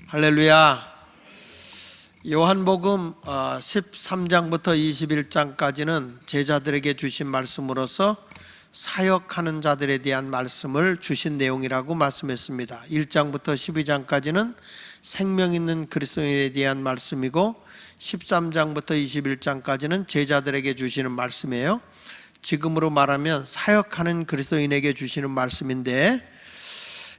할렐루야. 요한복음 13장부터 21장까지는 제자들에게 주신 말씀으로서 사역하는 자들에 대한 말씀을 주신 내용이라고 말씀했습니다. 1장부터 12장까지는 생명 있는 그리스도인에 대한 말씀이고 13장부터 21장까지는 제자들에게 주시는 말씀이에요. 지금으로 말하면 사역하는 그리스도인에게 주시는 말씀인데,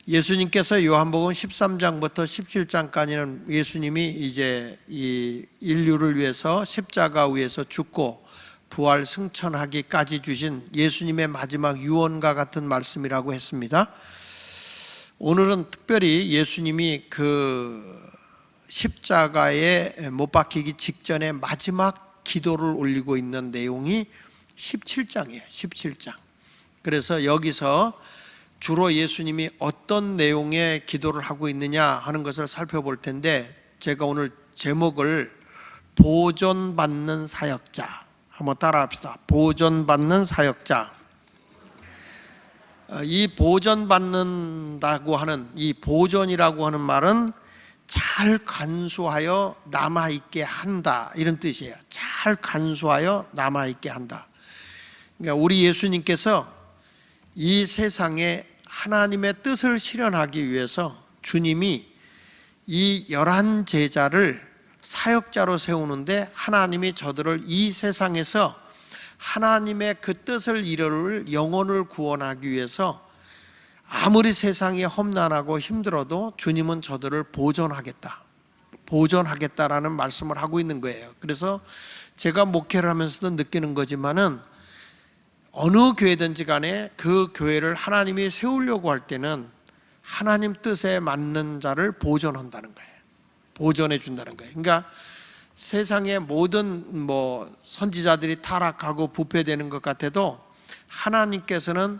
예수님께서 요한복음 13장부터 17장까지는 예수님이 이제 이 인류를 위해서 십자가 위에서 죽고 부활 승천하기까지 주신 예수님의 마지막 유언과 같은 말씀이라고 했습니다. 오늘은 특별히 예수님이 그 십자가에 못 박히기 직전에 마지막 기도를 올리고 있는 내용이 17장이에요. 17장. 그래서 여기서 주로 예수님이 어떤 내용의 기도를 하고 있느냐 하는 것을 살펴볼 텐데, 제가 오늘 제목을 보존받는 사역자, 한번 따라합시다. 보존받는 사역자. 이 보존받는다고 하는, 이 보존이라고 하는 말은 잘 간수하여 남아있게 한다, 이런 뜻이에요. 잘 간수하여 남아있게 한다. 그러니까 우리 예수님께서 이 세상에 하나님의 뜻을 실현하기 위해서 주님이 이 11 제자를 사역자로 세우는데, 하나님이 저들을 이 세상에서 하나님의 그 뜻을 이룰 영혼을 구원하기 위해서 아무리 세상이 험난하고 힘들어도 주님은 저들을 보존하겠다라는 말씀을 하고 있는 거예요. 그래서 제가 목회를 하면서도 느끼는 거지만은, 어느 교회든지 간에 그 교회를 하나님이 세우려고 할 때는 하나님 뜻에 맞는 자를 보존한다는 거예요. 보존해 준다는 거예요. 그러니까 세상의 모든 선지자들이 타락하고 부패되는 것 같아도, 하나님께서는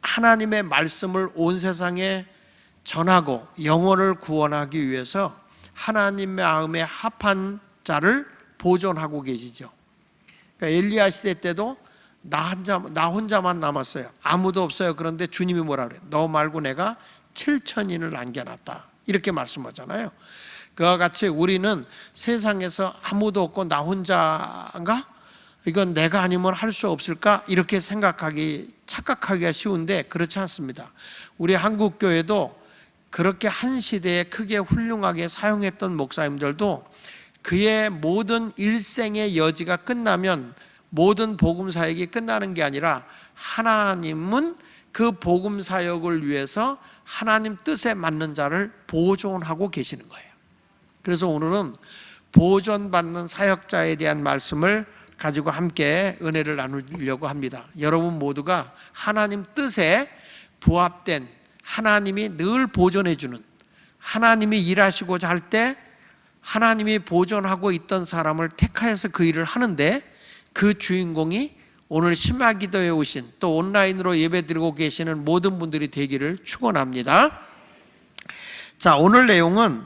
하나님의 말씀을 온 세상에 전하고 영혼을 구원하기 위해서 하나님 마음에 합한 자를 보존하고 계시죠. 그러니까 엘리야 시대 때도 나 혼자만 남았어요. 아무도 없어요. 그런데 주님이 뭐라 그래요? 너 말고 내가 7,000인을 남겨놨다, 이렇게 말씀하잖아요. 그와 같이 우리는 세상에서 아무도 없고 나 혼자인가? 이건 내가 아니면 할 수 없을까? 이렇게 착각하기가 쉬운데 그렇지 않습니다. 우리 한국교회도 그렇게 한 시대에 크게 훌륭하게 사용했던 목사님들도 그의 모든 일생의 여지가 끝나면 모든 복음 사역이 끝나는 게 아니라, 하나님은 그 복음 사역을 위해서 하나님 뜻에 맞는 자를 보존하고 계시는 거예요. 그래서 오늘은 보존받는 사역자에 대한 말씀을 가지고 함께 은혜를 나누려고 합니다. 여러분 모두가 하나님 뜻에 부합된, 하나님이 늘 보존해 주는, 하나님이 일하시고자 할 때 하나님이 보존하고 있던 사람을 택하여서 그 일을 하는데, 그 주인공이 오늘 심야기도에 오신, 또 온라인으로 예배드리고 계시는 모든 분들이 되기를 축원합니다. 자, 오늘 내용은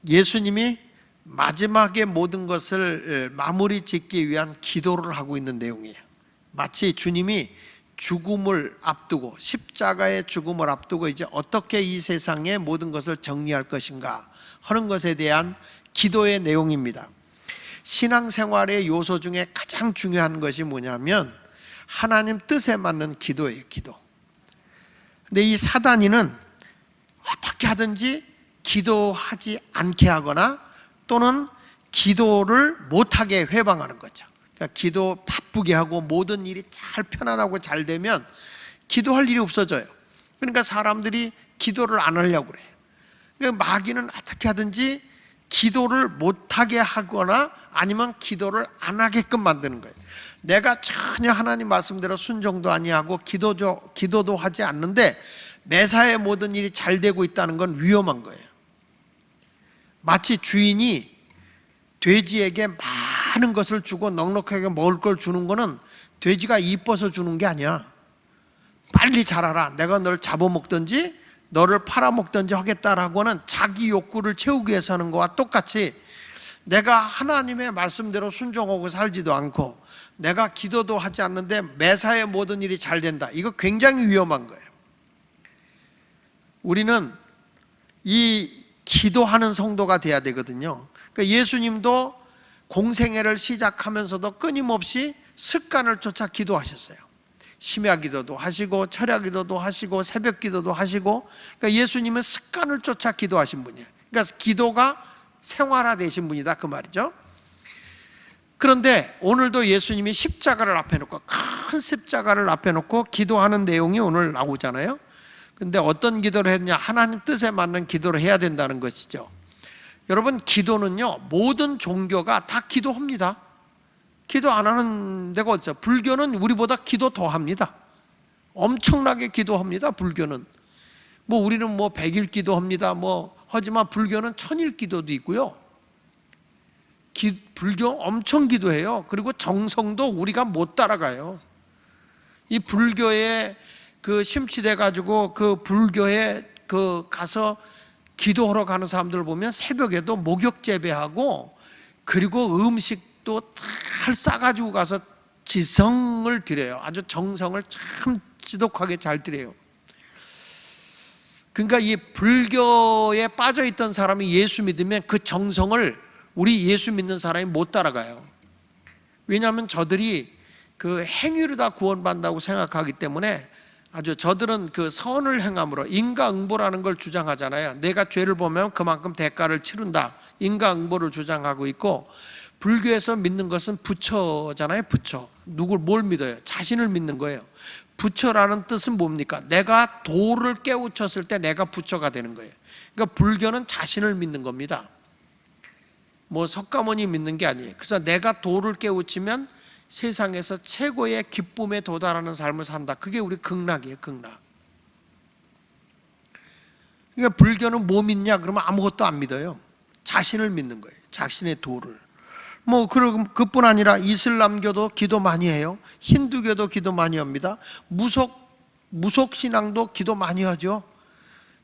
예수님이 마지막에 모든 것을 마무리 짓기 위한 기도를 하고 있는 내용이에요. 마치 주님이 죽음을 앞두고, 십자가의 죽음을 앞두고 이제 어떻게 이 세상의 모든 것을 정리할 것인가 하는 것에 대한 기도의 내용입니다. 신앙생활의 요소 중에 가장 중요한 것이 뭐냐면 하나님 뜻에 맞는 기도예요. 기도. 근데 이 사단이는 어떻게 하든지 기도하지 않게 하거나 또는 기도를 못하게 회방하는 거죠. 그러니까 기도 바쁘게 하고 모든 일이 잘 편안하고 잘 되면 기도할 일이 없어져요. 그러니까 사람들이 기도를 안 하려고 그래요. 그러니까 마귀는 어떻게 하든지 기도를 못하게 하거나 아니면 기도를 안 하게끔 만드는 거예요. 내가 전혀 하나님 말씀대로 순종도 아니하고 기도도 하지 않는데 매사에 모든 일이 잘 되고 있다는 건 위험한 거예요. 마치 주인이 돼지에게 많은 것을 주고 넉넉하게 먹을 걸 주는 거는 돼지가 이뻐서 주는 게 아니야. 빨리 자라라, 내가 널 잡아먹든지 너를 팔아먹든지 하겠다라고 하는 자기 욕구를 채우기 위해서 하는 거와 똑같이, 내가 하나님의 말씀대로 순종하고 살지도 않고 내가 기도도 하지 않는데 매사에 모든 일이 잘 된다, 이거 굉장히 위험한 거예요. 우리는 이 기도하는 성도가 돼야 되거든요. 그러니까 예수님도 공생애를 시작하면서도 끊임없이 습관을 쫓아 기도하셨어요. 심야 기도도 하시고 철야 기도도 하시고 새벽 기도도 하시고, 그러니까 예수님은 습관을 쫓아 기도하신 분이에요. 그러니까 기도가 생활화되신 분이다 그 말이죠. 그런데 오늘도 예수님이 십자가를 앞에 놓고, 큰 십자가를 앞에 놓고 기도하는 내용이 오늘 나오잖아요. 근데 어떤 기도를 했냐? 하나님 뜻에 맞는 기도를 해야 된다는 것이죠. 여러분, 기도는요, 모든 종교가 다 기도합니다. 기도 안 하는 데가 어디서? 불교는 우리보다 기도 더 합니다. 엄청나게 기도합니다. 불교는 우리는 100일 기도합니다. 하지만 불교는 1000일 기도도 있고요. 불교 엄청 기도해요. 그리고 정성도 우리가 못 따라가요. 이 불교에 심취돼 가지고 불교에 가서 기도하러 가는 사람들 보면 새벽에도 목욕 재배하고, 그리고 음식도 잘 싸가지고 가서 지성을 드려요. 아주 정성을 참 지독하게 잘 드려요. 그러니까 이 불교에 빠져 있던 사람이 예수 믿으면 그 정성을 우리 예수 믿는 사람이 못 따라가요. 왜냐하면 저들이 행위로 다 구원받는다고 생각하기 때문에, 아주 저들은 선을 행함으로 인과응보라는 걸 주장하잖아요. 내가 죄를 보면 그만큼 대가를 치른다, 인과응보를 주장하고 있고, 불교에서 믿는 것은 부처잖아요. 부처. 뭘 믿어요? 자신을 믿는 거예요. 부처라는 뜻은 뭡니까? 내가 도를 깨우쳤을 때 내가 부처가 되는 거예요. 그러니까 불교는 자신을 믿는 겁니다. 석가모니 믿는 게 아니에요. 그래서 내가 도를 깨우치면 세상에서 최고의 기쁨에 도달하는 삶을 산다. 그게 우리 극락이에요. 극락. 그러니까 불교는 뭐 믿냐? 그러면 아무것도 안 믿어요. 자신을 믿는 거예요. 자신의 도를. 그뿐 아니라 이슬람교도 기도 많이 해요. 힌두교도 기도 많이 합니다. 무속신앙도 기도 많이 하죠.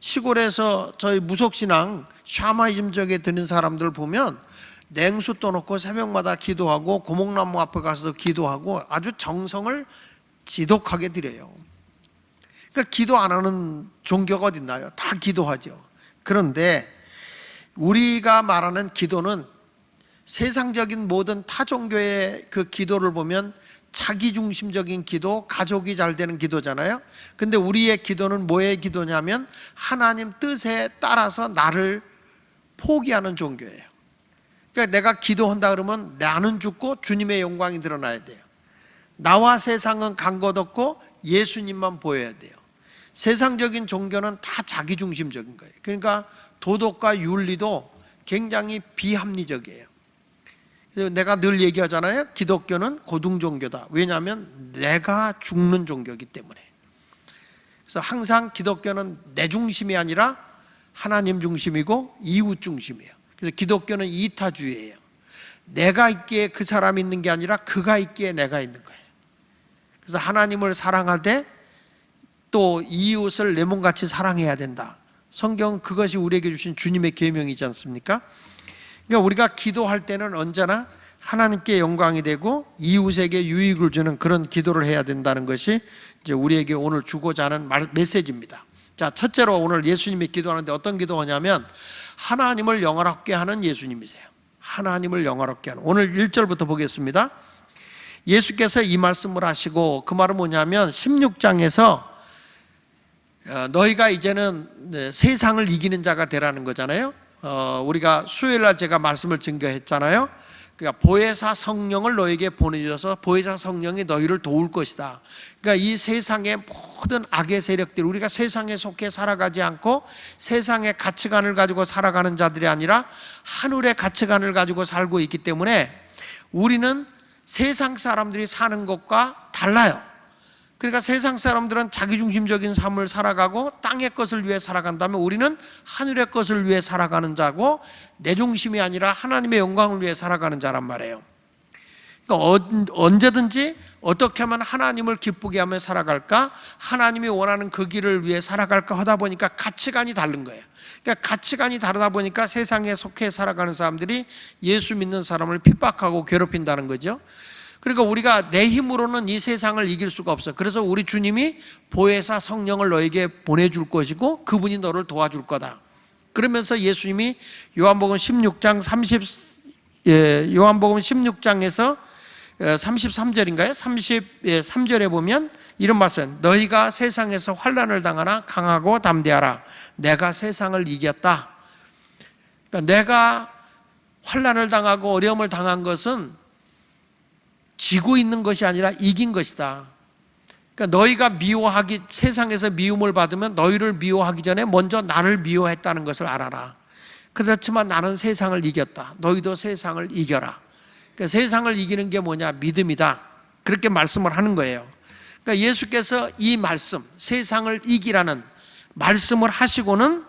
시골에서 저희 무속신앙 샤머니즘 쪽에 드는 사람들 보면 냉수 떠놓고 새벽마다 기도하고 고목나무 앞에 가서도 기도하고 아주 정성을 지독하게 드려요. 그러니까 기도 안 하는 종교가 어디 있나요? 다 기도하죠. 그런데 우리가 말하는 기도는 세상적인 모든 타 종교의 기도를 보면 자기중심적인 기도, 가족이 잘 되는 기도잖아요. 근데 우리의 기도는 뭐의 기도냐면 하나님 뜻에 따라서 나를 포기하는 종교예요. 그러니까 내가 기도한다 그러면 나는 죽고 주님의 영광이 드러나야 돼요. 나와 세상은 간 것 없고 예수님만 보여야 돼요. 세상적인 종교는 다 자기중심적인 거예요. 그러니까 도덕과 윤리도 굉장히 비합리적이에요. 내가 늘 얘기하잖아요. 기독교는 고등종교다. 왜냐하면 내가 죽는 종교이기 때문에. 그래서 항상 기독교는 내 중심이 아니라 하나님 중심이고 이웃 중심이에요. 그래서 기독교는 이타주의예요. 내가 있기에 그 사람이 있는 게 아니라 그가 있기에 내가 있는 거예요. 그래서 하나님을 사랑할 때 또 이웃을 내 몸같이 사랑해야 된다. 성경은 그것이 우리에게 주신 주님의 계명이지 않습니까? 그러니까 우리가 기도할 때는 언제나 하나님께 영광이 되고 이웃에게 유익을 주는 그런 기도를 해야 된다는 것이 이제 우리에게 오늘 주고자 하는 메시지입니다. 자, 첫째로 오늘 예수님이 기도하는데 어떤 기도하냐면 하나님을 영화롭게 하는 예수님이세요. 하나님을 영화롭게 하는. 오늘 1절부터 보겠습니다. 예수께서 이 말씀을 하시고, 그 말은 뭐냐면 16장에서 너희가 이제는 세상을 이기는 자가 되라는 거잖아요. 우리가 수요일날 제가 말씀을 증거했잖아요. 그러니까 보혜사 성령을 너에게 보내주셔서 보혜사 성령이 너희를 도울 것이다. 그러니까 이 세상의 모든 악의 세력들, 우리가 세상에 속해 살아가지 않고 세상의 가치관을 가지고 살아가는 자들이 아니라 하늘의 가치관을 가지고 살고 있기 때문에 우리는 세상 사람들이 사는 것과 달라요. 그러니까 세상 사람들은 자기중심적인 삶을 살아가고 땅의 것을 위해 살아간다면 우리는 하늘의 것을 위해 살아가는 자고 내 중심이 아니라 하나님의 영광을 위해 살아가는 자란 말이에요. 그러니까 언제든지 어떻게 하면 하나님을 기쁘게 하며 살아갈까, 하나님이 원하는 그 길을 위해 살아갈까 하다 보니까 가치관이 다른 거예요. 그러니까 가치관이 다르다 보니까 세상에 속해 살아가는 사람들이 예수 믿는 사람을 핍박하고 괴롭힌다는 거죠. 그러니까 우리가 내 힘으로는 이 세상을 이길 수가 없어. 그래서 우리 주님이 보혜사 성령을 너에게 보내줄 것이고 그분이 너를 도와줄 거다. 그러면서 예수님이 요한복음 16장에서 33절인가요? 33절에 보면 이런 말씀, 너희가 세상에서 환난을 당하나 강하고 담대하라. 내가 세상을 이겼다. 그러니까 내가 환난을 당하고 어려움을 당한 것은 지고 있는 것이 아니라 이긴 것이다. 그러니까 너희가 세상에서 미움을 받으면 너희를 미워하기 전에 먼저 나를 미워했다는 것을 알아라. 그렇지만 나는 세상을 이겼다. 너희도 세상을 이겨라. 그러니까 세상을 이기는 게 뭐냐? 믿음이다. 그렇게 말씀을 하는 거예요. 그러니까 예수께서 이 말씀, 세상을 이기라는 말씀을 하시고는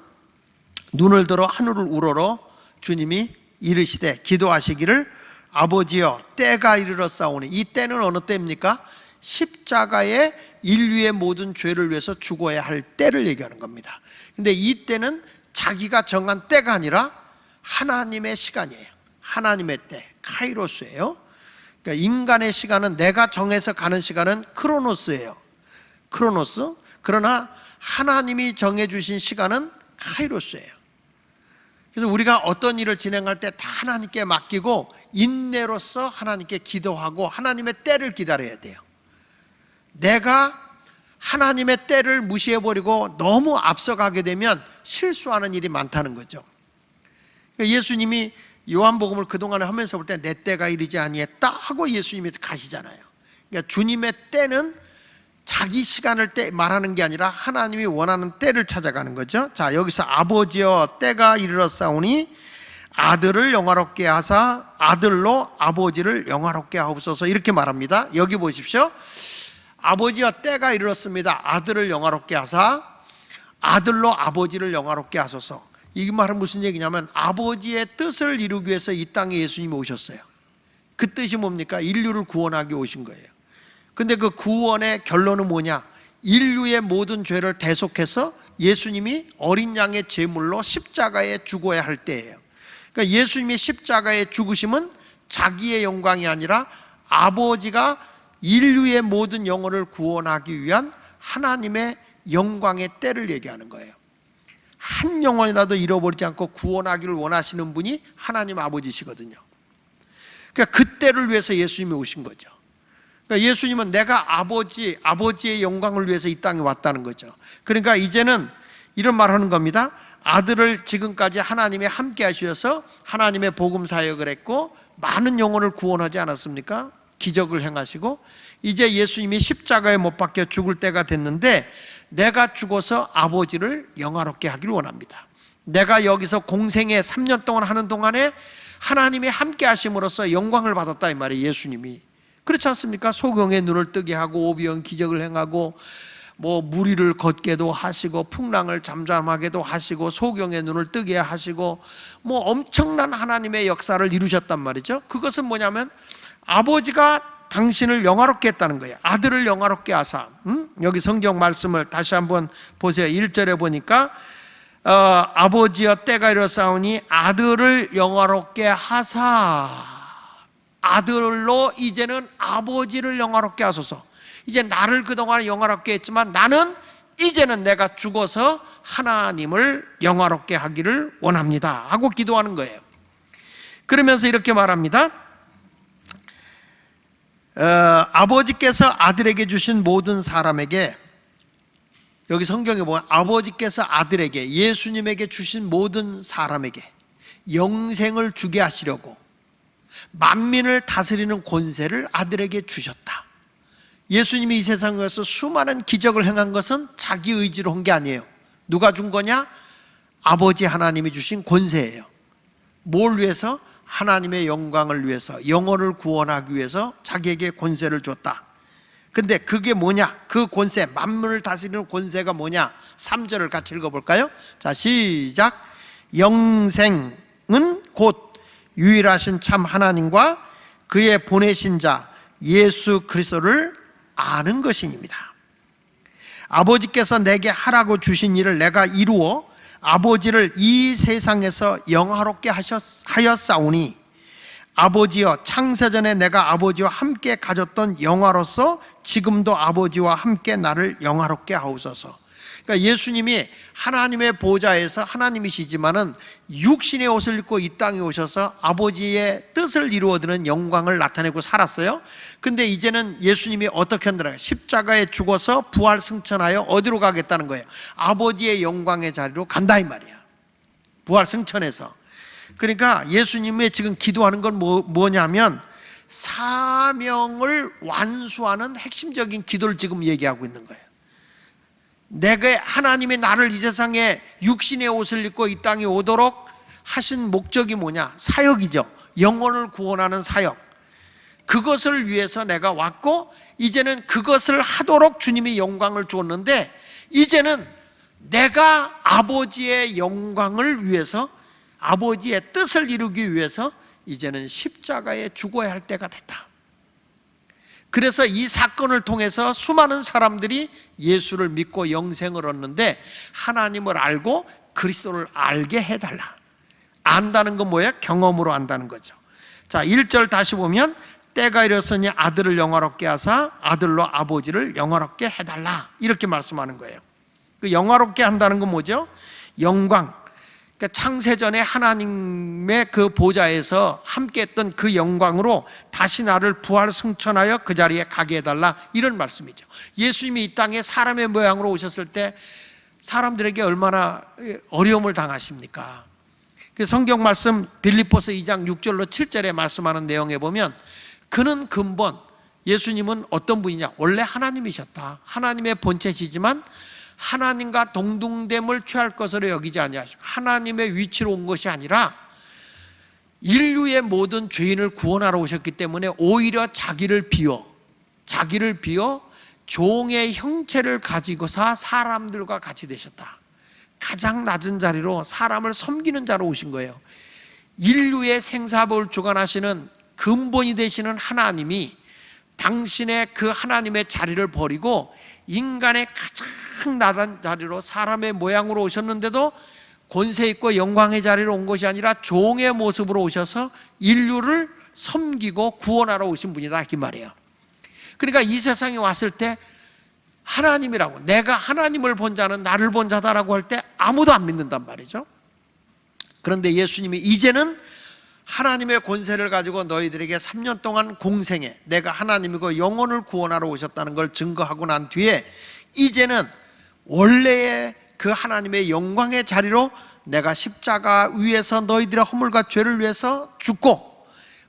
눈을 들어 하늘을 우러러 주님이 이르시되 기도하시기를 아버지여 때가 이르렀사오니, 이 때는 어느 때입니까? 십자가에 인류의 모든 죄를 위해서 죽어야 할 때를 얘기하는 겁니다. 근데 이 때는 자기가 정한 때가 아니라 하나님의 시간이에요. 하나님의 때, 카이로스예요. 그러니까 인간의 시간은, 내가 정해서 가는 시간은 크로노스예요. 크로노스. 그러나 하나님이 정해주신 시간은 카이로스예요. 그래서 우리가 어떤 일을 진행할 때 다 하나님께 맡기고 인내로서 하나님께 기도하고 하나님의 때를 기다려야 돼요. 내가 하나님의 때를 무시해버리고 너무 앞서가게 되면 실수하는 일이 많다는 거죠. 예수님이 요한복음을 그동안에 하면서 볼 때 내 때가 이르지 아니했다 하고 예수님이 가시잖아요. 그러니까 주님의 때는 자기 시간을 말하는 게 아니라 하나님이 원하는 때를 찾아가는 거죠. 자, 여기서 아버지여 때가 이르렀사오니 아들을 영화롭게 하사 아들로 아버지를 영화롭게 하옵소서, 이렇게 말합니다. 여기 보십시오. 아버지여 때가 이르렀습니다. 아들을 영화롭게 하사 아들로 아버지를 영화롭게 하소서. 이 말은 무슨 얘기냐면 아버지의 뜻을 이루기 위해서 이 땅에 예수님이 오셨어요. 그 뜻이 뭡니까? 인류를 구원하기 오신 거예요. 근데 그 구원의 결론은 뭐냐? 인류의 모든 죄를 대속해서 예수님이 어린 양의 제물로 십자가에 죽어야 할 때예요. 그러니까 예수님이 십자가에 죽으심은 자기의 영광이 아니라 아버지가 인류의 모든 영혼을 구원하기 위한 하나님의 영광의 때를 얘기하는 거예요. 한 영혼이라도 잃어버리지 않고 구원하기를 원하시는 분이 하나님 아버지시거든요. 그러니까 그 때를 위해서 예수님이 오신 거죠. 그러니까 예수님은 내가 아버지의 영광을 위해서 이 땅에 왔다는 거죠. 그러니까 이제는 이런 말 하는 겁니다. 아들을 지금까지 하나님이 함께 하셔서 하나님의 복음 사역을 했고 많은 영혼을 구원하지 않았습니까? 기적을 행하시고 이제 예수님이 십자가에 못 박혀 죽을 때가 됐는데 내가 죽어서 아버지를 영화롭게 하기를 원합니다. 내가 여기서 공생에 3년 동안 하는 동안에 하나님이 함께 하심으로써 영광을 받았다 이 말이에요. 예수님이 그렇지 않습니까? 소경의 눈을 뜨게 하고 오비형 기적을 행하고 무리를 걷게도 하시고 풍랑을 잠잠하게도 하시고 소경의 눈을 뜨게 하시고 엄청난 하나님의 역사를 이루셨단 말이죠. 그것은 뭐냐면 아버지가 당신을 영화롭게 했다는 거예요. 아들을 영화롭게 하사. 여기 성경 말씀을 다시 한번 보세요. 1절에 보니까 아버지여 때가 이르렀사오니 아들을 영화롭게 하사 아들로 이제는 아버지를 영화롭게 하소서. 이제 나를 그동안 영화롭게 했지만 나는 이제는 내가 죽어서 하나님을 영화롭게 하기를 원합니다 하고 기도하는 거예요. 그러면서 이렇게 말합니다. 아버지께서 아들에게 주신 모든 사람에게, 여기 성경에 보면 아버지께서 아들에게, 예수님에게 주신 모든 사람에게 영생을 주게 하시려고 만민을 다스리는 권세를 아들에게 주셨다. 예수님이 이 세상에서 수많은 기적을 행한 것은 자기 의지로 한 게 아니에요. 누가 준 거냐? 아버지 하나님이 주신 권세예요. 뭘 위해서? 하나님의 영광을 위해서, 영혼을 구원하기 위해서 자기에게 권세를 줬다. 근데 그게 뭐냐? 그 권세, 만물을 다스리는 권세가 뭐냐? 3절을 같이 읽어볼까요? 자, 시작. 영생은 곧 유일하신 참 하나님과 그의 보내신 자 예수 그리스도를 아는 것입니다. 아버지께서 내게 하라고 주신 일을 내가 이루어 아버지를 이 세상에서 영화롭게 하였사오니 아버지여 창세전에 내가 아버지와 함께 가졌던 영화로서 지금도 아버지와 함께 나를 영화롭게 하옵소서. 그러니까 예수님이 하나님의 보좌에서 하나님이시지만은 육신의 옷을 입고 이 땅에 오셔서 아버지의 뜻을 이루어드는 영광을 나타내고 살았어요. 근데 이제는 예수님이 어떻게 한다고요? 십자가에 죽어서 부활 승천하여 어디로 가겠다는 거예요? 아버지의 영광의 자리로 간다 이 말이야. 부활 승천해서. 그러니까 예수님의 지금 기도하는 건 뭐냐면 사명을 완수하는 핵심적인 기도를 지금 얘기하고 있는 거예요. 내가 하나님이 나를 이 세상에 육신의 옷을 입고 이 땅에 오도록 하신 목적이 뭐냐? 사역이죠. 영혼을 구원하는 사역. 그것을 위해서 내가 왔고 이제는 그것을 하도록 주님이 영광을 줬는데 이제는 내가 아버지의 영광을 위해서 아버지의 뜻을 이루기 위해서 이제는 십자가에 죽어야 할 때가 됐다. 그래서 이 사건을 통해서 수많은 사람들이 예수를 믿고 영생을 얻는데 하나님을 알고 그리스도를 알게 해달라. 안다는 건 뭐예요? 경험으로 안다는 거죠. 자, 1절 다시 보면 때가 이르렀으니 아들을 영화롭게 하사 아들로 아버지를 영화롭게 해달라 이렇게 말씀하는 거예요. 그 영화롭게 한다는 건 뭐죠? 영광. 그러니까 창세전에 하나님의 그 보좌에서 함께했던 그 영광으로 다시 나를 부활 승천하여 그 자리에 가게 해달라 이런 말씀이죠. 예수님이 이 땅에 사람의 모양으로 오셨을 때 사람들에게 얼마나 어려움을 당하십니까? 그 성경 말씀 빌립보서 2장 6절로 7절에 말씀하는 내용에 보면 그는 근본 예수님은 어떤 분이냐? 원래 하나님이셨다. 하나님의 본체시지만 하나님과 동등됨을 취할 것으로 여기지 아니하시고 하나님의 위치로 온 것이 아니라 인류의 모든 죄인을 구원하러 오셨기 때문에 오히려 자기를 비워 종의 형체를 가지고서 사람들과 같이 되셨다. 가장 낮은 자리로 사람을 섬기는 자로 오신 거예요. 인류의 생사복을 주관하시는 근본이 되시는 하나님이 당신의 그 하나님의 자리를 버리고 인간의 가장 낮은 자리로 사람의 모양으로 오셨는데도 권세 있고 영광의 자리로 온 것이 아니라 종의 모습으로 오셔서 인류를 섬기고 구원하러 오신 분이다 이 말이에요. 그러니까 이 세상에 왔을 때 하나님이라고 내가 하나님을 본 자는 나를 본 자다라고 할 때 아무도 안 믿는단 말이죠. 그런데 예수님이 이제는 하나님의 권세를 가지고 너희들에게 3년 동안 공생에 내가 하나님이고 영혼을 구원하러 오셨다는 걸 증거하고 난 뒤에 이제는 원래의 그 하나님의 영광의 자리로 내가 십자가 위에서 너희들의 허물과 죄를 위해서 죽고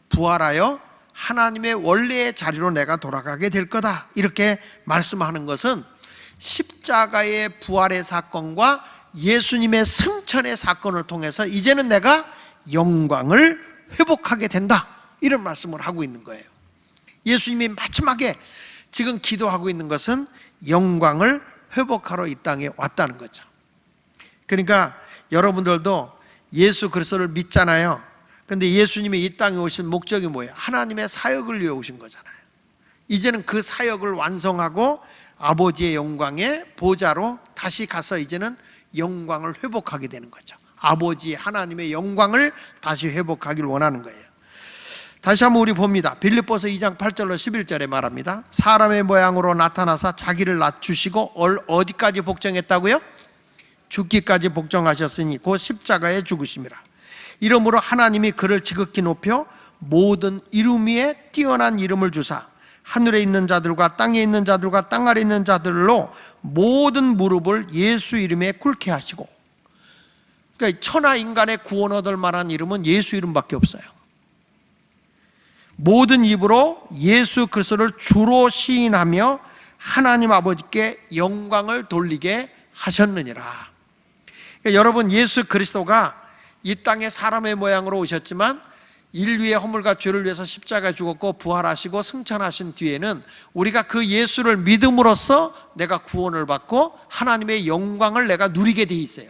부활하여 하나님의 원래의 자리로 내가 돌아가게 될 거다 이렇게 말씀하는 것은 십자가의 부활의 사건과 예수님의 승천의 사건을 통해서 이제는 내가 영광을 회복하게 된다 이런 말씀을 하고 있는 거예요. 예수님이 마지막에 지금 기도하고 있는 것은 영광을 회복하러 이 땅에 왔다는 거죠. 그러니까 여러분들도 예수 그리스도를 믿잖아요. 그런데 예수님이 이 땅에 오신 목적이 뭐예요? 하나님의 사역을 위해 오신 거잖아요. 이제는 그 사역을 완성하고 아버지의 영광의 보좌로 다시 가서 이제는 영광을 회복하게 되는 거죠. 아버지 하나님의 영광을 다시 회복하기를 원하는 거예요. 다시 한번 우리 봅니다. 빌립보서 2장 8절로 11절에 말합니다. 사람의 모양으로 나타나사 자기를 낮추시고 어디까지 복종했다고요? 죽기까지 복종하셨으니 곧 십자가에 죽으심이라. 이러므로 하나님이 그를 지극히 높여 모든 이름 위에 뛰어난 이름을 주사 하늘에 있는 자들과 땅에 있는 자들과 땅 아래 있는 자들로 모든 무릎을 예수 이름에 꿇게 하시고. 그러니까 천하 인간의 구원 얻을 만한 이름은 예수 이름밖에 없어요. 모든 입으로 예수 그리스도를 주로 시인하며 하나님 아버지께 영광을 돌리게 하셨느니라. 그러니까 여러분 예수 그리스도가 이 땅에 사람의 모양으로 오셨지만 인류의 허물과 죄를 위해서 십자가에 죽었고 부활하시고 승천하신 뒤에는 우리가 그 예수를 믿음으로써 내가 구원을 받고 하나님의 영광을 내가 누리게 돼 있어요.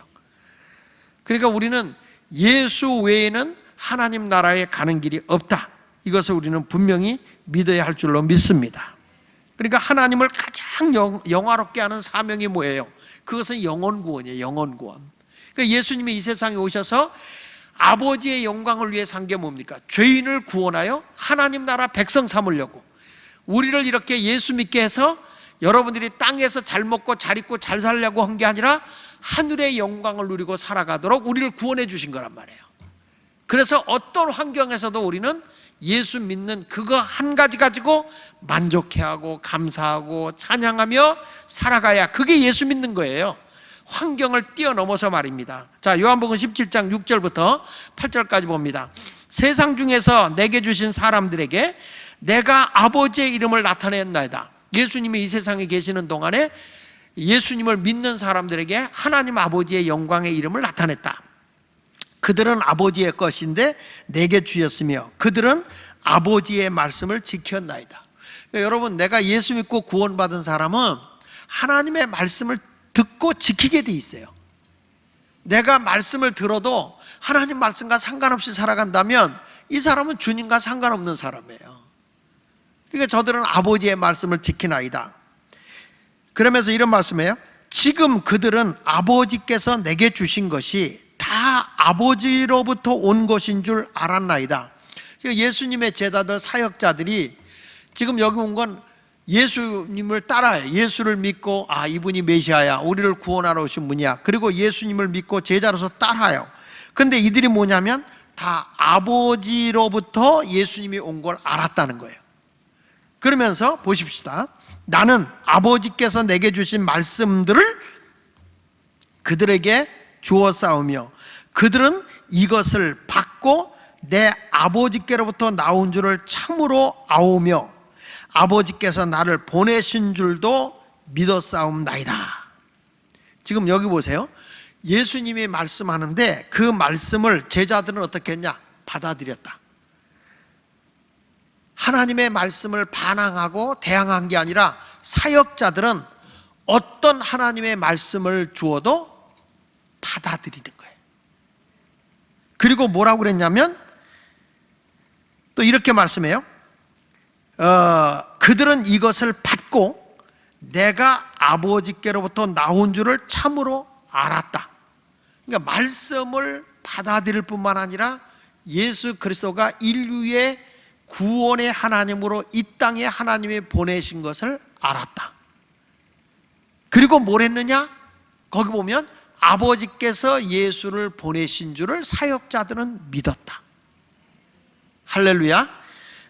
그러니까 우리는 예수 외에는 하나님 나라에 가는 길이 없다. 이것을 우리는 분명히 믿어야 할 줄로 믿습니다. 그러니까 하나님을 가장 영화롭게 하는 사명이 뭐예요? 그것은 영혼 구원이에요. 영혼 구원. 그러니까 예수님이 이 세상에 오셔서 아버지의 영광을 위해 산 게 뭡니까? 죄인을 구원하여 하나님 나라 백성 삼으려고 우리를 이렇게 예수 믿게 해서 여러분들이 땅에서 잘 먹고 잘 입고 잘 살려고 한 게 아니라 하늘의 영광을 누리고 살아가도록 우리를 구원해 주신 거란 말이에요. 그래서 어떤 환경에서도 우리는 예수 믿는 그거 한 가지 가지고 만족해하고 감사하고 찬양하며 살아가야 그게 예수 믿는 거예요. 환경을 뛰어넘어서 말입니다. 자, 요한복음 17장 6절부터 8절까지 봅니다. 세상 중에서 내게 주신 사람들에게 내가 아버지의 이름을 나타냈나이다. 예수님이 이 세상에 계시는 동안에 예수님을 믿는 사람들에게 하나님 아버지의 영광의 이름을 나타냈다. 그들은 아버지의 것인데 내게 주셨으며 그들은 아버지의 말씀을 지켰나이다. 그러니까 여러분, 내가 예수 믿고 구원받은 사람은 하나님의 말씀을 듣고 지키게 돼 있어요. 내가 말씀을 들어도 하나님 말씀과 상관없이 살아간다면 이 사람은 주님과 상관없는 사람이에요. 그러니까 저들은 아버지의 말씀을 지키나이다. 그러면서 이런 말씀이에요. 지금 그들은 아버지께서 내게 주신 것이 다 아버지로부터 온 것인 줄 알았나이다. 예수님의 제자들 사역자들이 지금 여기 온 건 예수님을 따라요. 예수를 믿고 이분이 메시아야, 우리를 구원하러 오신 분이야. 그리고 예수님을 믿고 제자로서 따라요. 근데 이들이 뭐냐면 다 아버지로부터 예수님이 온 걸 알았다는 거예요. 그러면서 보십시다. 나는 아버지께서 내게 주신 말씀들을 그들에게 주어 싸우며 그들은 이것을 받고 내 아버지께로부터 나온 줄을 참으로 아오며 아버지께서 나를 보내신 줄도 믿어 싸움나이다. 지금 여기 보세요. 예수님이 말씀하는데 그 말씀을 제자들은 어떻게 했냐? 받아들였다. 하나님의 말씀을 반항하고 대항한 게 아니라 사역자들은 어떤 하나님의 말씀을 주어도 받아들이는 거예요. 그리고 뭐라고 그랬냐면 또 이렇게 말씀해요. 그들은 이것을 받고 내가 아버지께로부터 나온 줄을 참으로 알았다. 그러니까 말씀을 받아들일 뿐만 아니라 예수 그리스도가 인류의 구원의 하나님으로 이 땅에 하나님이 보내신 것을 알았다. 그리고 뭘 했느냐? 거기 보면 아버지께서 예수를 보내신 줄을 사역자들은 믿었다. 할렐루야.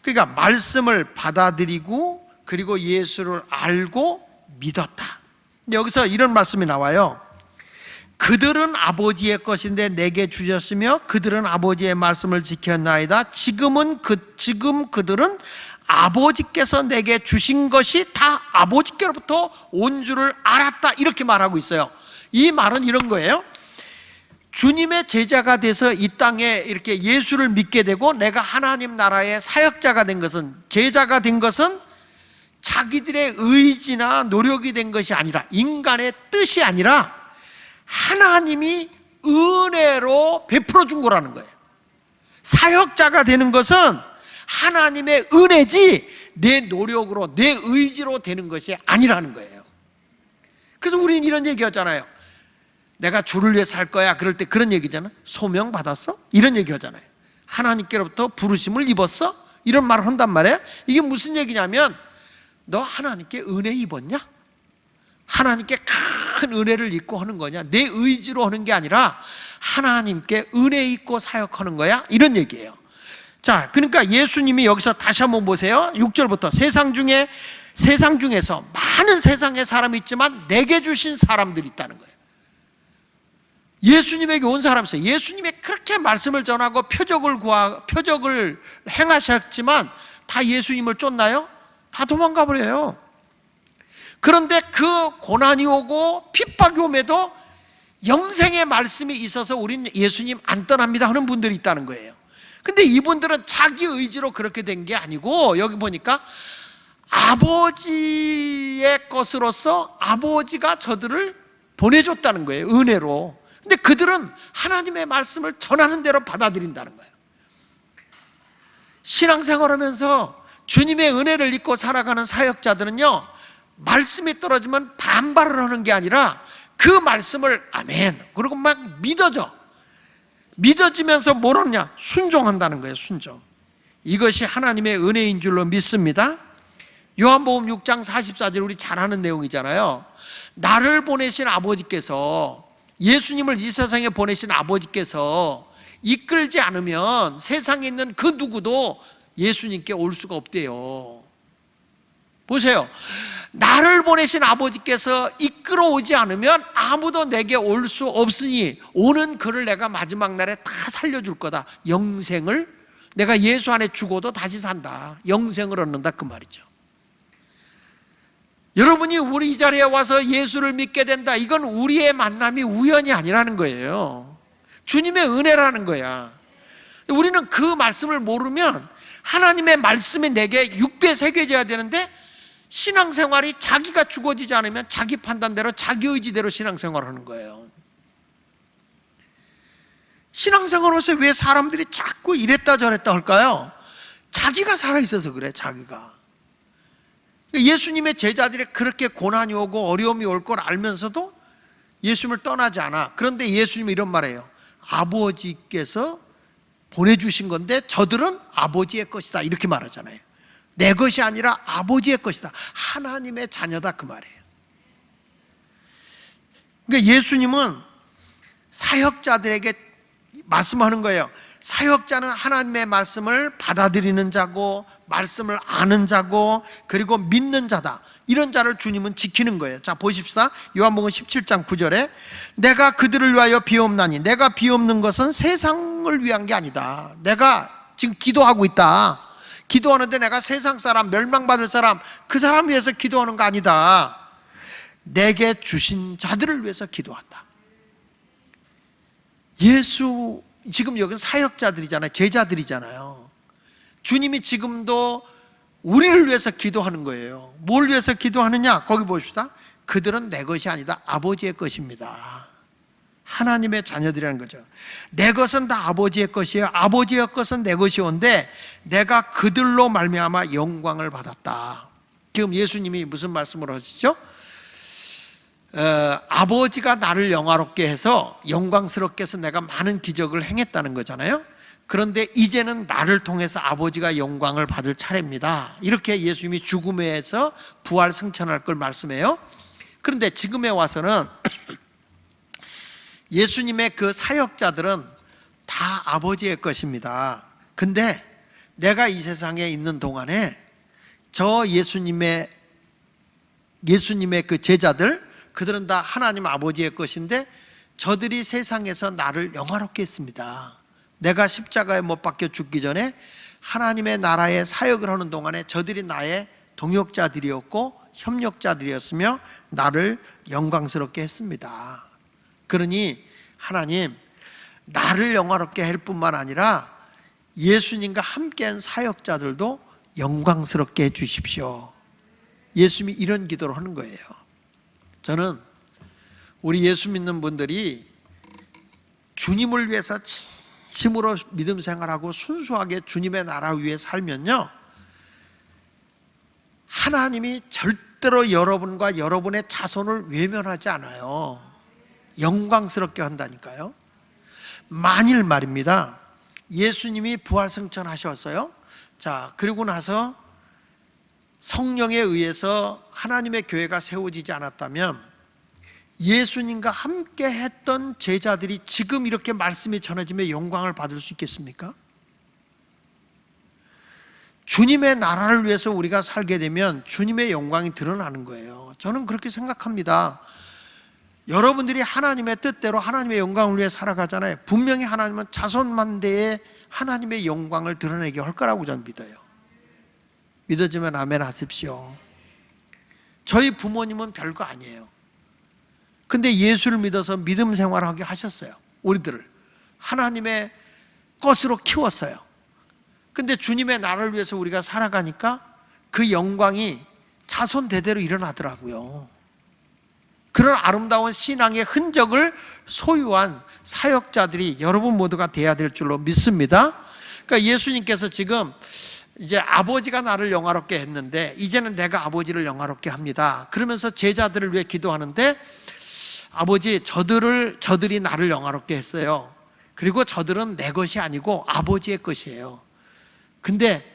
그러니까 말씀을 받아들이고 그리고 예수를 알고 믿었다. 여기서 이런 말씀이 나와요. 그들은 아버지의 것인데 내게 주셨으며 그들은 아버지의 말씀을 지켰나이다. 지금 그들은 아버지께서 내게 주신 것이 다 아버지께로부터 온 줄을 알았다. 이렇게 말하고 있어요. 이 말은 이런 거예요. 주님의 제자가 돼서 이 땅에 이렇게 예수를 믿게 되고 내가 하나님 나라의 사역자가 된 것은, 제자가 된 것은 자기들의 의지나 노력이 된 것이 아니라, 인간의 뜻이 아니라 하나님이 은혜로 베풀어 준 거라는 거예요. 사역자가 되는 것은 하나님의 은혜지 내 노력으로 내 의지로 되는 것이 아니라는 거예요. 그래서 우리는 이런 얘기 하잖아요. 내가 주를 위해 살 거야. 그럴 때 그런 얘기잖아. 소명 받았어? 이런 얘기 하잖아요. 하나님께로부터 부르심을 입었어? 이런 말을 한단 말이에요. 이게 무슨 얘기냐면 너 하나님께 은혜 입었냐? 하나님께 큰 은혜를 입고 하는 거냐? 내 의지로 하는 게 아니라 하나님께 은혜 입고 사역하는 거야? 이런 얘기예요. 자, 그러니까 예수님이 여기서 다시 한번 보세요. 6절부터 세상 중에서 많은 세상의 사람이 있지만 내게 주신 사람들이 있다는 거예요. 예수님에게 온 사람이 있어요. 예수님이 그렇게 말씀을 전하고 표적을 행하셨지만 다 예수님을 쫓나요? 다 도망가 버려요. 그런데 그 고난이 오고 핍박이 오면도 영생의 말씀이 있어서 우린 예수님 안 떠납니다 하는 분들이 있다는 거예요. 근데 이분들은 자기 의지로 그렇게 된 게 아니고 여기 보니까 아버지의 것으로서 아버지가 저들을 보내줬다는 거예요. 은혜로. 근데 그들은 하나님의 말씀을 전하는 대로 받아들인다는 거예요. 신앙생활하면서 주님의 은혜를 입고 살아가는 사역자들은요, 말씀이 떨어지면 반발을 하는 게 아니라 그 말씀을 아멘 그리고 막 믿어지면서 뭘 하느냐? 순종한다는 거예요. 순종. 이것이 하나님의 은혜인 줄로 믿습니다. 요한복음 6장 44절 우리 잘 아는 내용이잖아요. 나를 보내신 아버지께서, 예수님을 이 세상에 보내신 아버지께서 이끌지 않으면 세상에 있는 그 누구도 예수님께 올 수가 없대요. 보세요. 나를 보내신 아버지께서 이끌어오지 않으면 아무도 내게 올 수 없으니 오는 그를 내가 마지막 날에 다 살려줄 거다. 영생을, 내가 예수 안에 죽어도 다시 산다. 영생을 얻는다, 그 말이죠. 여러분이 우리 이 자리에 와서 예수를 믿게 된다, 이건 우리의 만남이 우연이 아니라는 거예요. 주님의 은혜라는 거야. 우리는 그 말씀을 모르면 하나님의 말씀이 내게 6배 새겨져야 되는데, 신앙생활이 자기가 죽어지지 않으면 자기 판단대로 자기 의지대로 신앙생활하는 거예요. 신앙생활로서 왜 사람들이 자꾸 이랬다 저랬다 할까요? 자기가 살아있어서 그래. 자기가. 예수님의 제자들이 그렇게 고난이 오고 어려움이 올 걸 알면서도 예수님을 떠나지 않아. 그런데 예수님이 이런 말이에요. 아버지께서 보내주신 건데 저들은 아버지의 것이다, 이렇게 말하잖아요. 내 것이 아니라 아버지의 것이다. 하나님의 자녀다, 그 말이에요. 그러니까 예수님은 사역자들에게 말씀하는 거예요. 사역자는 하나님의 말씀을 받아들이는 자고, 말씀을 아는 자고, 그리고 믿는 자다. 이런 자를 주님은 지키는 거예요. 자, 보십시다. 요한복음 17장 9절에 내가 그들을 위하여 비옵나니, 내가 비옵는 것은 세상을 위한 게 아니다. 내가 지금 기도하고 있다. 기도하는데 내가 세상 사람, 멸망받을 사람, 그 사람 위해서 기도하는 거 아니다. 내게 주신 자들을 위해서 기도한다. 예수, 지금 여기는 사역자들이잖아요. 제자들이잖아요. 주님이 지금도 우리를 위해서 기도하는 거예요. 뭘 위해서 기도하느냐? 거기 보십시다. 그들은 내 것이 아니다. 아버지의 것입니다. 하나님의 자녀들이라는 거죠. 내 것은 다 아버지의 것이에요. 아버지의 것은 내 것이온데 내가 그들로 말미암아 영광을 받았다. 지금 예수님이 무슨 말씀을 하시죠? 아버지가 나를 영화롭게 해서, 영광스럽게 해서 내가 많은 기적을 행했다는 거잖아요. 그런데 이제는 나를 통해서 아버지가 영광을 받을 차례입니다. 이렇게 예수님이 죽음에서 부활 승천할 걸 말씀해요. 그런데 지금에 와서는 예수님의 그 사역자들은 다 아버지의 것입니다. 근데 내가 이 세상에 있는 동안에 저 예수님의 그 제자들, 그들은 다 하나님 아버지의 것인데 저들이 세상에서 나를 영화롭게 했습니다. 내가 십자가에 못 박혀 죽기 전에 하나님의 나라의 사역을 하는 동안에 저들이 나의 동역자들이었고 협력자들이었으며 나를 영광스럽게 했습니다. 그러니 하나님, 나를 영화롭게 할 뿐만 아니라 예수님과 함께한 사역자들도 영광스럽게 해 주십시오. 예수님이 이런 기도를 하는 거예요. 저는 우리 예수 믿는 분들이 주님을 위해서 진심으로 믿음 생활하고 순수하게 주님의 나라 위에 살면요, 하나님이 절대로 여러분과 여러분의 자손을 외면하지 않아요. 영광스럽게 한다니까요. 만일 말입니다, 예수님이 부활승천하셨어요. 자, 그리고 나서 성령에 의해서 하나님의 교회가 세워지지 않았다면 예수님과 함께 했던 제자들이 지금 이렇게 말씀이 전해지며 영광을 받을 수 있겠습니까? 주님의 나라를 위해서 우리가 살게 되면 주님의 영광이 드러나는 거예요. 저는 그렇게 생각합니다. 여러분들이 하나님의 뜻대로 하나님의 영광을 위해 살아가잖아요. 분명히 하나님은 자손만대에 하나님의 영광을 드러내게 할 거라고 저는 믿어요. 믿어지면 아멘 하십시오. 저희 부모님은 별거 아니에요. 근데 예수를 믿어서 믿음 생활하게 하셨어요. 우리들을 하나님의 것으로 키웠어요. 근데 주님의 나라를 위해서 우리가 살아가니까 그 영광이 자손 대대로 일어나더라고요. 그런 아름다운 신앙의 흔적을 소유한 사역자들이 여러분 모두가 돼야 될 줄로 믿습니다. 그러니까 예수님께서 지금 이제 아버지가 나를 영화롭게 했는데 이제는 내가 아버지를 영화롭게 합니다. 그러면서 제자들을 위해 기도하는데, 아버지, 저들이 나를 영화롭게 했어요. 그리고 저들은 내 것이 아니고 아버지의 것이에요. 근데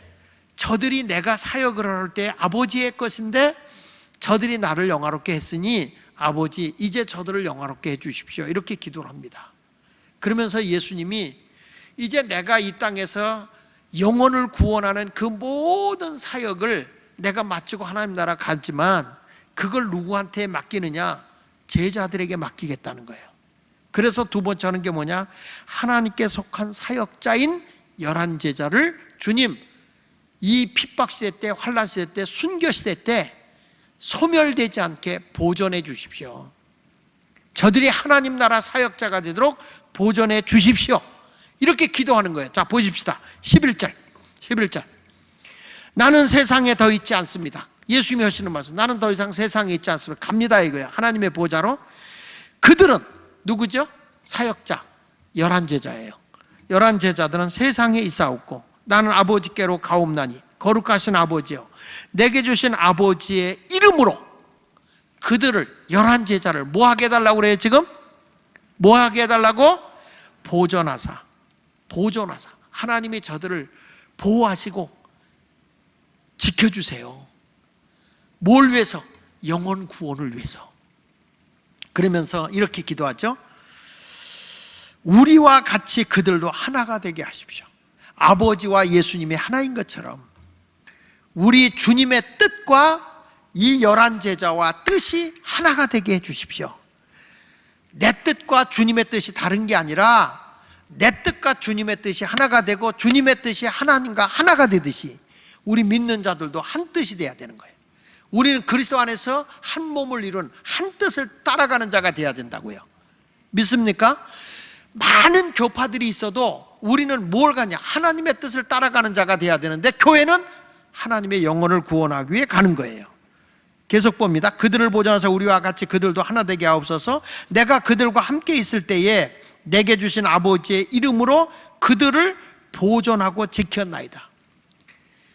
저들이 내가 사역을 할 때 아버지의 것인데 저들이 나를 영화롭게 했으니 아버지 이제 저들을 영화롭게 해 주십시오. 이렇게 기도를 합니다. 그러면서 예수님이 이제 내가 이 땅에서 영혼을 구원하는 그 모든 사역을 내가 마치고 하나님 나라 가지만 그걸 누구한테 맡기느냐? 제자들에게 맡기겠다는 거예요. 그래서 두 번째 하는 게 뭐냐? 하나님께 속한 사역자인 11제자를 주님 이 핍박시대 때, 환란시대 때, 순교시대 때 소멸되지 않게 보존해 주십시오. 저들이 하나님 나라 사역자가 되도록 보존해 주십시오. 이렇게 기도하는 거예요. 자, 보십시다. 11절. 나는 세상에 더 있지 않습니다. 예수님이 하시는 말씀. 나는 더 이상 세상에 있지 않습니다. 갑니다 이거예요. 하나님의 보좌로. 그들은 누구죠? 사역자 11제자예요. 11제자들은 세상에 있사옵고 나는 아버지께로 가옵나니 거룩하신 아버지여 내게 주신 아버지의 이름으로 그들을 11제자를 뭐하게 해달라고 그래요 지금? 뭐하게 해달라고? 보존하사 하나님이 저들을 보호하시고 지켜주세요. 뭘 위해서? 영혼 구원을 위해서. 그러면서 이렇게 기도하죠. 우리와 같이 그들도 하나가 되게 하십시오. 아버지와 예수님이 하나인 것처럼 우리 주님의 뜻과 이 11제자와 뜻이 하나가 되게 해 주십시오. 내 뜻과 주님의 뜻이 다른 게 아니라 내 뜻과 주님의 뜻이 하나가 되고 주님의 뜻이 하나님과 하나가 되듯이 우리 믿는 자들도 한 뜻이 돼야 되는 거예요. 우리는 그리스도 안에서 한 몸을 이룬 한 뜻을 따라가는 자가 돼야 된다고요. 믿습니까? 많은 교파들이 있어도 우리는 뭘 가냐? 하나님의 뜻을 따라가는 자가 돼야 되는데 교회는 하나님의 영혼을 구원하기 위해 가는 거예요. 계속 봅니다. 그들을 보존하사 우리와 같이 그들도 하나 되게 하옵소서. 내가 그들과 함께 있을 때에 내게 주신 아버지의 이름으로 그들을 보존하고 지켰나이다.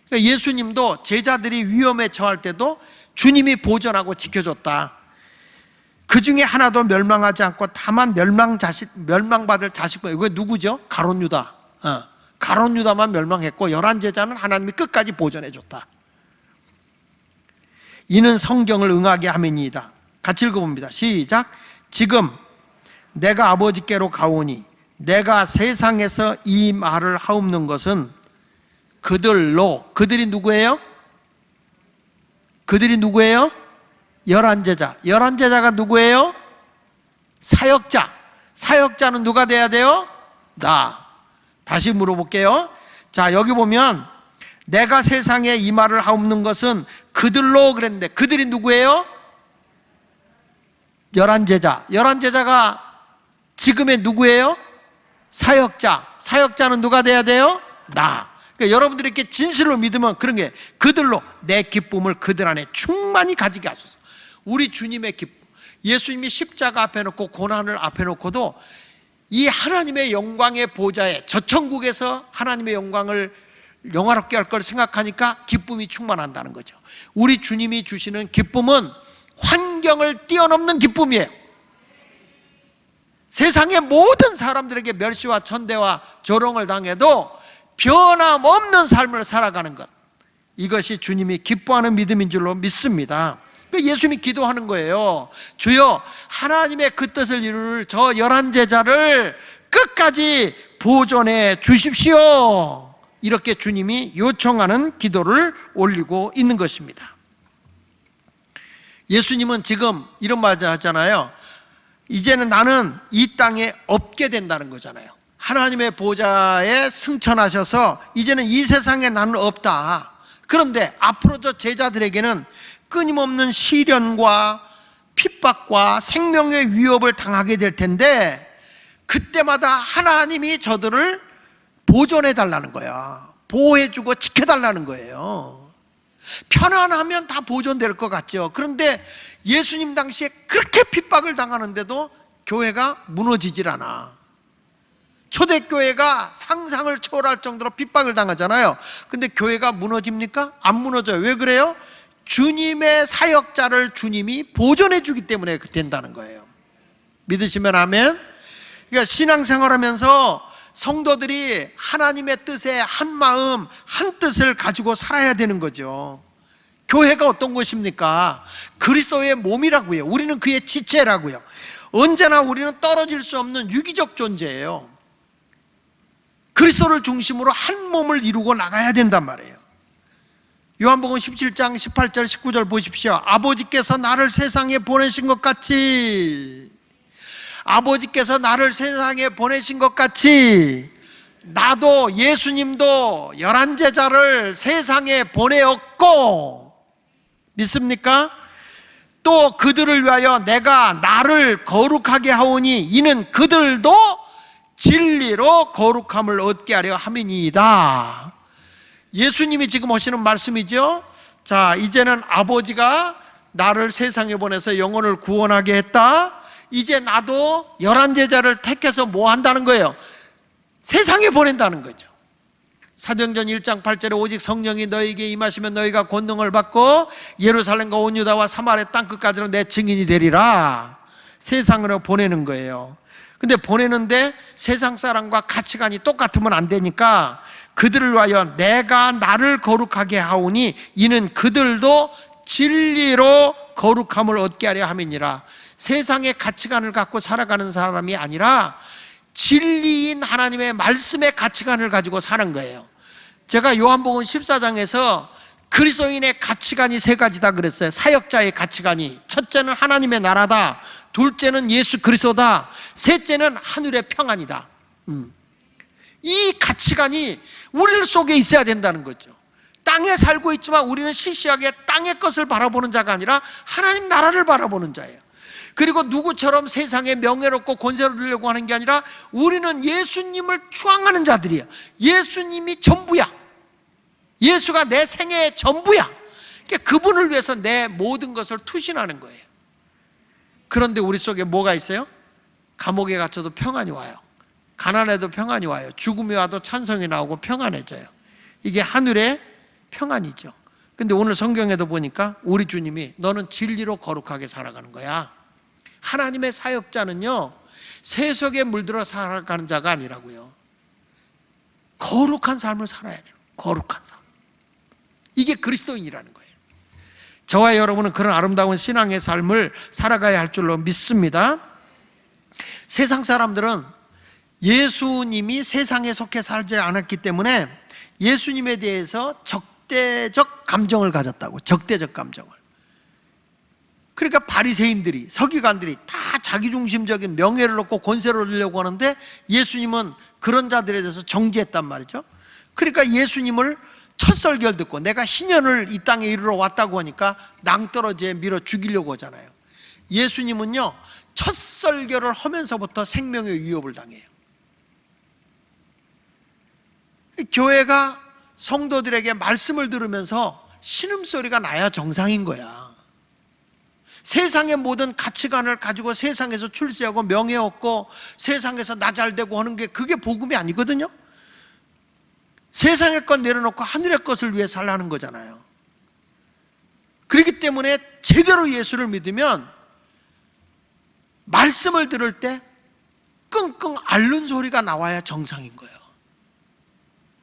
그러니까 예수님도 제자들이 위험에 처할 때도 주님이 보존하고 지켜줬다. 그 중에 하나도 멸망하지 않고 다만 멸망받을 자식분. 이거 누구죠? 가룟 유다. 가룟 유다만 멸망했고 11제자는 하나님이 끝까지 보존해줬다. 이는 성경을 응하게 함이니이다. 같이 읽어봅니다. 시작. 지금 내가 아버지께로 가오니 내가 세상에서 이 말을 하옵는 것은 그들로. 그들이 누구예요? 11제자. 11제자가 누구예요? 사역자. 사역자는 누가 돼야 돼요? 나. 다시 물어볼게요. 자, 여기 보면 내가 세상에 이 말을 하옵는 것은 그들로 그랬는데 그들이 누구예요? 11제자. 11제자가 지금의 누구예요? 사역자. 사역자는 누가 돼야 돼요? 나. 그러니까 여러분들이 이렇게 진실로 믿으면 그런 게 그들로 내 기쁨을 그들 안에 충만히 가지게 하소서. 우리 주님의 기쁨. 예수님이 십자가 앞에 놓고 고난을 앞에 놓고도 이 하나님의 영광의 보좌에 저 천국에서 하나님의 영광을 영화롭게 할 걸 생각하니까 기쁨이 충만한다는 거죠. 우리 주님이 주시는 기쁨은 환경을 뛰어넘는 기쁨이에요. 세상의 모든 사람들에게 멸시와 천대와 조롱을 당해도 변함없는 삶을 살아가는 것, 이것이 주님이 기뻐하는 믿음인 줄로 믿습니다. 예수님이 기도하는 거예요. 주여 하나님의 그 뜻을 이룰 저 11제자를 끝까지 보존해 주십시오. 이렇게 주님이 요청하는 기도를 올리고 있는 것입니다. 예수님은 지금 이런 말 하잖아요. 이제는 나는 이 땅에 없게 된다는 거잖아요. 하나님의 보좌에 승천하셔서 이제는 이 세상에 나는 없다. 그런데 앞으로 저 제자들에게는 끊임없는 시련과 핍박과 생명의 위협을 당하게 될 텐데 그때마다 하나님이 저들을 보존해 달라는 거야. 보호해주고 지켜달라는 거예요. 편안하면 다 보존될 것 같죠. 그런데 예수님 당시에 그렇게 핍박을 당하는데도 교회가 무너지질 않아. 초대교회가 상상을 초월할 정도로 핍박을 당하잖아요. 근데 교회가 무너집니까? 안 무너져요. 왜 그래요? 주님의 사역자를 주님이 보존해 주기 때문에 된다는 거예요. 믿으시면 아멘. 그러니까 신앙생활하면서 성도들이 하나님의 뜻에 한 마음, 한 뜻을 가지고 살아야 되는 거죠. 교회가 어떤 것입니까? 그리스도의 몸이라고요. 우리는 그의 지체라고요. 언제나 우리는 떨어질 수 없는 유기적 존재예요. 그리스도를 중심으로 한 몸을 이루고 나가야 된단 말이에요. 요한복음 17장 18절 19절 보십시오. 아버지께서 나를 세상에 보내신 것 같이, 아버지께서 나를 세상에 보내신 것 같이 나도, 예수님도 11제자를 세상에 보내었고, 믿습니까? 또 그들을 위하여 내가 나를 거룩하게 하오니 이는 그들도 진리로 거룩함을 얻게 하려 함이니이다. 예수님이 지금 하시는 말씀이죠. 자, 이제는 아버지가 나를 세상에 보내서 영혼을 구원하게 했다. 이제 나도 11제자를 택해서 뭐 한다는 거예요? 세상에 보낸다는 거죠. 사도행전 1장 8절에 오직 성령이 너희에게 임하시면 너희가 권능을 받고 예루살렘과 온 유다와 사마리아 땅끝까지로 내 증인이 되리라. 세상으로 보내는 거예요. 근데 보내는데 세상 사람과 가치관이 똑같으면 안 되니까 그들을 위하여 내가 나를 거룩하게 하오니 이는 그들도 진리로 거룩함을 얻게 하려 함이니라. 세상의 가치관을 갖고 살아가는 사람이 아니라 진리인 하나님의 말씀의 가치관을 가지고 사는 거예요. 제가 요한복음 14장에서 그리스도인의 가치관이 세 가지다 그랬어요. 사역자의 가치관이, 첫째는 하나님의 나라다, 둘째는 예수 그리스도다, 셋째는 하늘의 평안이다. 이 가치관이 우리 속에 있어야 된다는 거죠. 땅에 살고 있지만 우리는 시시하게 땅의 것을 바라보는 자가 아니라 하나님 나라를 바라보는 자예요. 그리고 누구처럼 세상에 명예롭고 권세를 누리려고 하는 게 아니라 우리는 예수님을 추앙하는 자들이에요. 예수님이 전부야. 예수가 내 생애의 전부야. 그러니까 그분을 위해서 내 모든 것을 투신하는 거예요. 그런데 우리 속에 뭐가 있어요? 감옥에 갇혀도 평안이 와요. 가난해도 평안이 와요. 죽음이 와도 찬송이 나오고 평안해져요. 이게 하늘의 평안이죠. 근데 오늘 성경에도 보니까 우리 주님이 너는 진리로 거룩하게 살아가는 거야. 하나님의 사역자는요, 세속에 물들어 살아가는 자가 아니라고요. 거룩한 삶을 살아야 돼요. 거룩한 삶. 이게 그리스도인이라는 거예요. 저와 여러분은 그런 아름다운 신앙의 삶을 살아가야 할 줄로 믿습니다. 세상 사람들은 예수님이 세상에 속해 살지 않았기 때문에 예수님에 대해서 적대적 감정을 가졌다고. 적대적 감정을. 그러니까 바리새인들이, 서기관들이 다 자기중심적인 명예를 얻고 권세를 얻으려고 하는데 예수님은 그런 자들에 대해서 정죄했단 말이죠. 그러니까 예수님을 첫 설교를 듣고 내가 희년을 이 땅에 이르러 왔다고 하니까 낭떠러지에 밀어 죽이려고 하잖아요. 예수님은요, 첫 설교를 하면서부터 생명의 위협을 당해요. 교회가 성도들에게 말씀을 들으면서 신음소리가 나야 정상인 거야. 세상의 모든 가치관을 가지고 세상에서 출세하고 명예 얻고 세상에서 나 잘되고 하는 게 그게 복음이 아니거든요. 세상의 것 내려놓고 하늘의 것을 위해 살라는 거잖아요. 그렇기 때문에 제대로 예수를 믿으면 말씀을 들을 때 끙끙 앓는 소리가 나와야 정상인 거예요.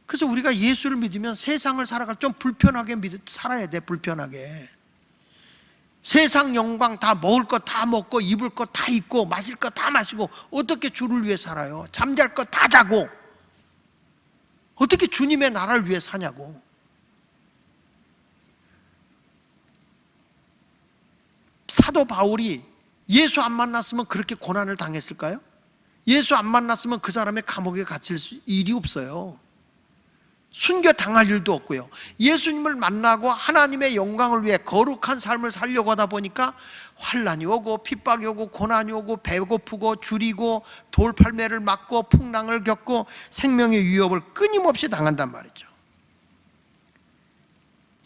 그래서 우리가 예수를 믿으면 세상을 살아갈 좀 불편하게 살아야 돼. 불편하게. 세상 영광 다 먹을 것 다 먹고 입을 것 다 입고 마실 것 다 마시고 어떻게 주를 위해 살아요? 잠잘 것 다 자고 어떻게 주님의 나라를 위해 사냐고. 사도 바울이 예수 안 만났으면 그렇게 고난을 당했을까요? 예수 안 만났으면 그 사람의 감옥에 갇힐 일이 없어요. 순교 당할 일도 없고요. 예수님을 만나고 하나님의 영광을 위해 거룩한 삶을 살려고 하다 보니까 환난이 오고 핍박이 오고 고난이 오고 배고프고 줄이고 돌팔매를 맞고 풍랑을 겪고 생명의 위협을 끊임없이 당한단 말이죠.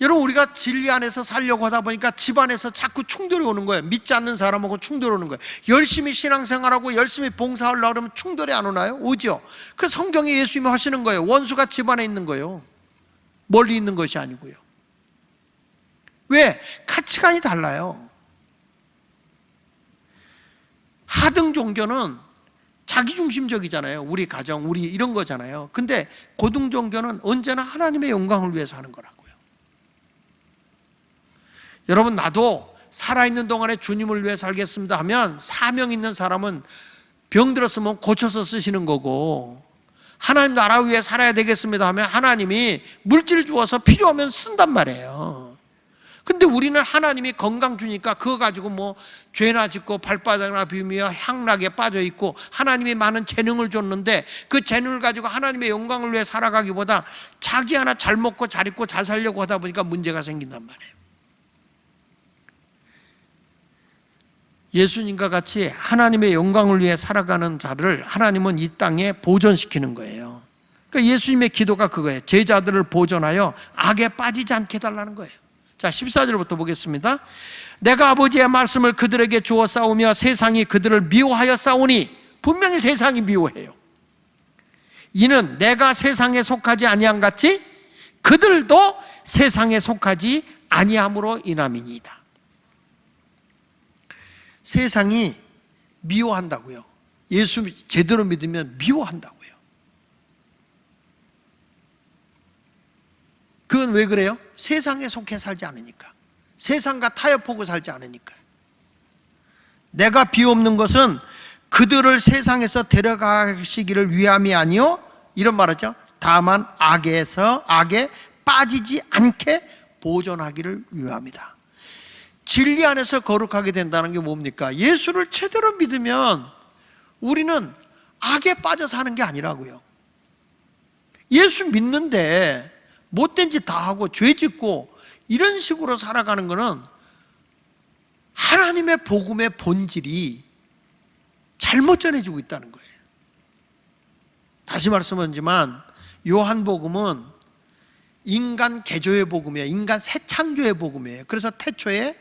여러분, 우리가 진리 안에서 살려고 하다 보니까 집안에서 자꾸 충돌이 오는 거예요. 믿지 않는 사람하고 충돌이 오는 거예요. 열심히 신앙생활하고 열심히 봉사하려고 그러면 충돌이 안 오나요? 오죠. 그래서 성경에 예수님이 하시는 거예요. 원수가 집안에 있는 거예요. 멀리 있는 것이 아니고요. 왜? 가치관이 달라요. 하등 종교는 자기중심적이잖아요. 우리 가정, 우리 이런 거잖아요. 근데 고등종교는 언제나 하나님의 영광을 위해서 하는 거라고요. 여러분, 나도 살아있는 동안에 주님을 위해 살겠습니다 하면 사명 있는 사람은 병 들었으면 고쳐서 쓰시는 거고, 하나님 나라 위해 살아야 되겠습니다 하면 하나님이 물질 주어서 필요하면 쓴단 말이에요. 근데 우리는 하나님이 건강 주니까 그거 가지고 뭐 죄나 짓고 발바닥이나 비우며 향락에 빠져 있고, 하나님이 많은 재능을 줬는데 그 재능을 가지고 하나님의 영광을 위해 살아가기보다 자기 하나 잘 먹고 잘 입고 잘 살려고 하다 보니까 문제가 생긴단 말이에요. 예수님과 같이 하나님의 영광을 위해 살아가는 자를 하나님은 이 땅에 보존시키는 거예요. 그러니까 예수님의 기도가 그거예요. 제자들을 보존하여 악에 빠지지 않게 해달라는 거예요. 자, 14절부터 보겠습니다. 내가 아버지의 말씀을 그들에게 주어 싸우며 세상이 그들을 미워하여 싸우니, 분명히 세상이 미워해요. 이는 내가 세상에 속하지 아니한 같이 그들도 세상에 속하지 아니함으로 인함이니이다. 세상이 미워한다고요. 예수 제대로 믿으면 미워한다고요. 그건 왜 그래요? 세상에 속해 살지 않으니까. 세상과 타협하고 살지 않으니까. 내가 비옵는 것은 그들을 세상에서 데려가시기를 위함이 아니요, 이런 말하죠. 다만 악에 빠지지 않게 보존하기를 위함이다. 진리 안에서 거룩하게 된다는 게 뭡니까? 예수를 제대로 믿으면 우리는 악에 빠져 사는 게 아니라고요. 예수 믿는데 못된 짓 다 하고 죄 짓고 이런 식으로 살아가는 것은 하나님의 복음의 본질이 잘못 전해지고 있다는 거예요. 다시 말씀하지만 요한복음은 인간 개조의 복음이에요. 인간 새 창조의 복음이에요. 그래서 태초에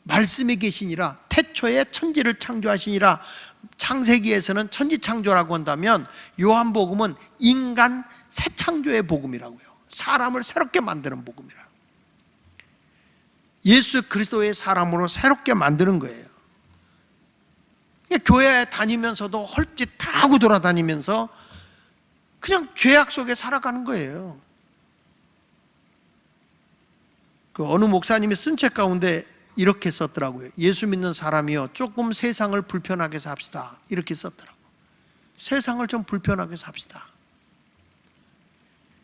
말씀이 계시니라, 태초에 천지를 창조하시니라. 창세기에서는 천지 창조라고 한다면 요한복음은 인간 새 창조의 복음이라고요. 사람을 새롭게 만드는 복음이라. 예수 그리스도의 사람으로 새롭게 만드는 거예요. 교회 다니면서도 헐짓 다 하고 돌아다니면서 그냥 죄악 속에 살아가는 거예요. 그 어느 목사님이 쓴 책 가운데 이렇게 썼더라고요. 예수 믿는 사람이요, 조금 세상을 불편하게 삽시다. 이렇게 썼더라고요. 세상을 좀 불편하게 삽시다.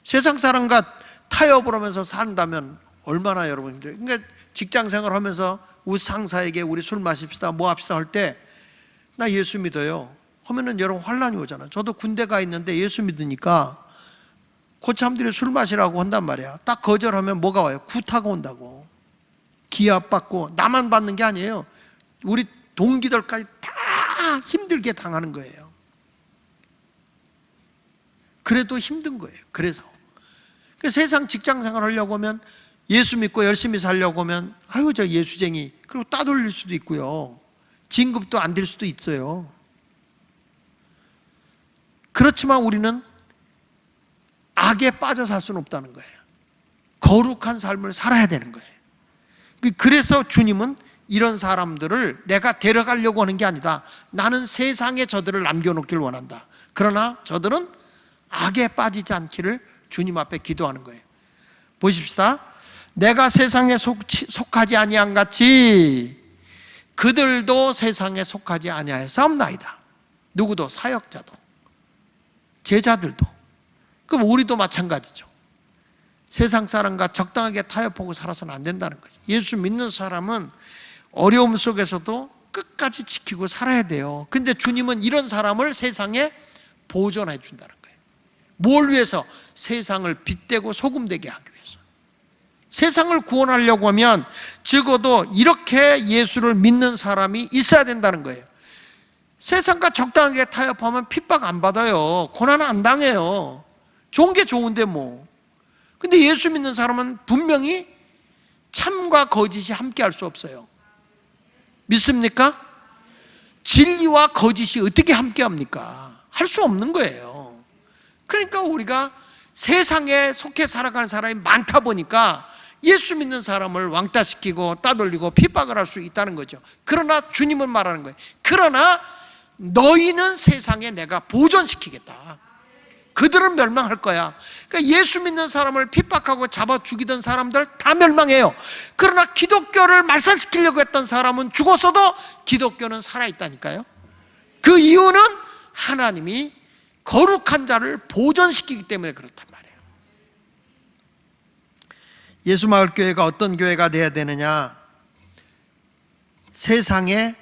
세상 사람과 타협을 하면서 산다면 얼마나 여러분 힘들어요. 그러니까 직장 생활 하면서 우리 상사에게 우리 술 마십시다, 뭐 합시다 할 때 나 예수 믿어요 하면은 여러분 혼란이 오잖아요. 저도 군대 가 있는데 예수 믿으니까 고참들이 술 마시라고 한단 말이야. 딱 거절하면 뭐가 와요? 구타가 온다고. 기합받고, 나만 받는 게 아니에요. 우리 동기들까지 다 힘들게 당하는 거예요. 그래도 힘든 거예요. 그래서 세상 직장 생활 하려고 하면, 예수 믿고 열심히 살려고 하면 아유 저 예수쟁이, 그리고 따돌릴 수도 있고요, 진급도 안 될 수도 있어요. 그렇지만 우리는 악에 빠져 살 수는 없다는 거예요. 거룩한 삶을 살아야 되는 거예요. 그래서 주님은 이런 사람들을 내가 데려가려고 하는 게 아니다. 나는 세상에 저들을 남겨놓길 원한다. 그러나 저들은 악에 빠지지 않기를 주님 앞에 기도하는 거예요. 보십시다. 내가 세상에 속하지 아니한 같이 그들도 세상에 속하지 아니하였사옵나이다. 누구도, 사역자도, 제자들도. 그럼 우리도 마찬가지죠. 세상 사람과 적당하게 타협하고 살아서는 안 된다는 거죠. 예수 믿는 사람은 어려움 속에서도 끝까지 지키고 살아야 돼요. 근데 주님은 이런 사람을 세상에 보존해 준다는 거예요. 뭘 위해서? 세상을 빗대고 소금되게 하기 위해서. 세상을 구원하려고 하면 적어도 이렇게 예수를 믿는 사람이 있어야 된다는 거예요. 세상과 적당하게 타협하면 핍박 안 받아요. 고난 안 당해요. 좋은 게 좋은데 뭐. 근데 예수 믿는 사람은 분명히 참과 거짓이 함께 할 수 없어요. 믿습니까? 진리와 거짓이 어떻게 함께 합니까? 할 수 없는 거예요. 그러니까 우리가 세상에 속해 살아가는 사람이 많다 보니까 예수 믿는 사람을 왕따시키고 따돌리고 핍박을 할 수 있다는 거죠. 그러나 주님은 말하는 거예요. 그러나 너희는 세상에 내가 보존시키겠다. 그들은 멸망할 거야. 그러니까 예수 믿는 사람을 핍박하고 잡아 죽이던 사람들 다 멸망해요. 그러나 기독교를 말살시키려고 했던 사람은 죽었어도 기독교는 살아있다니까요. 그 이유는 하나님이 거룩한 자를 보존시키기 때문에 그렇단 말이에요. 예수마을교회가 어떤 교회가 되어야 되느냐? 세상에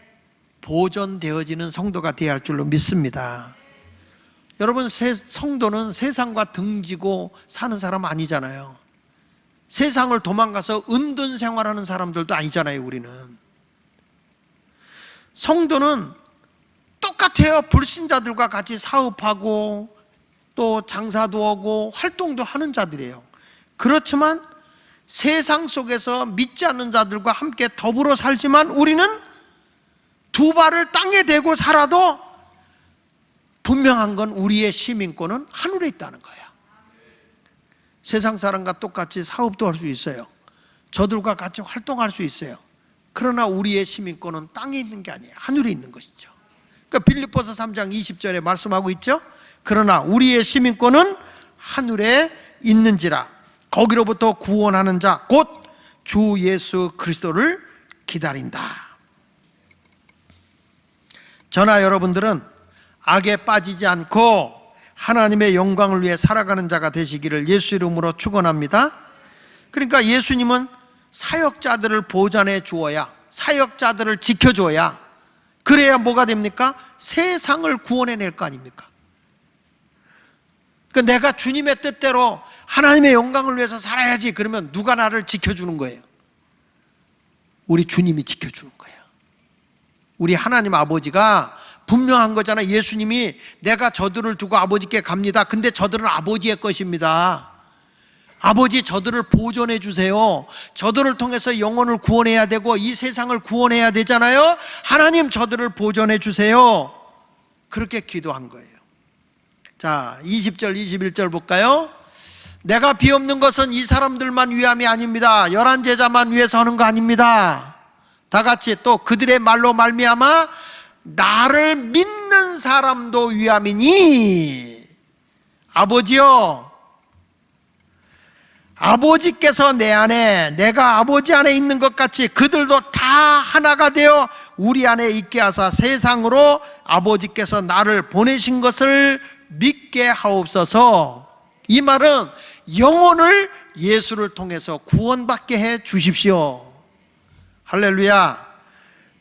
보존되어지는 성도가 되어야 할 줄로 믿습니다. 여러분, 성도는 세상과 등지고 사는 사람 아니잖아요. 세상을 도망가서 은둔 생활하는 사람들도 아니잖아요. 우리는 성도는 똑같아요. 불신자들과 같이 사업하고 또 장사도 하고 활동도 하는 자들이에요. 그렇지만 세상 속에서 믿지 않는 자들과 함께 더불어 살지만 우리는 두 발을 땅에 대고 살아도 분명한 건 우리의 시민권은 하늘에 있다는 거예요. 세상 사람과 똑같이 사업도 할 수 있어요. 저들과 같이 활동할 수 있어요. 그러나 우리의 시민권은 땅에 있는 게 아니에요. 하늘에 있는 것이죠. 그러니까 빌립보서 3장 20절에 말씀하고 있죠. 그러나 우리의 시민권은 하늘에 있는지라 거기로부터 구원하는 자 곧 주 예수 그리스도를 기다린다. 저나 여러분들은 악에 빠지지 않고 하나님의 영광을 위해 살아가는 자가 되시기를 예수 이름으로 축원합니다. 그러니까 예수님은 사역자들을 보존해 주어야, 사역자들을 지켜줘야, 그래야 뭐가 됩니까? 세상을 구원해낼 거 아닙니까? 그러니까 내가 주님의 뜻대로 하나님의 영광을 위해서 살아야지. 그러면 누가 나를 지켜주는 거예요? 우리 주님이 지켜주는 거예요. 우리 하나님 아버지가 분명한 거잖아요. 예수님이 내가 저들을 두고 아버지께 갑니다. 근데 저들은 아버지의 것입니다. 아버지, 저들을 보존해 주세요. 저들을 통해서 영혼을 구원해야 되고 이 세상을 구원해야 되잖아요. 하나님, 저들을 보존해 주세요. 그렇게 기도한 거예요. 자, 20절 21절 볼까요? 내가 비옵는 것은 이 사람들만 위함이 아닙니다. 11 제자만 위해서 하는 거 아닙니다. 다 같이 또 그들의 말로 말미암아 나를 믿는 사람도 위함이니 아버지여, 아버지께서 내 안에 내가 아버지 안에 있는 것 같이 그들도 다 하나가 되어 우리 안에 있게 하사 세상으로 아버지께서 나를 보내신 것을 믿게 하옵소서. 이 말은 영혼을 예수를 통해서 구원받게 해 주십시오. 할렐루야.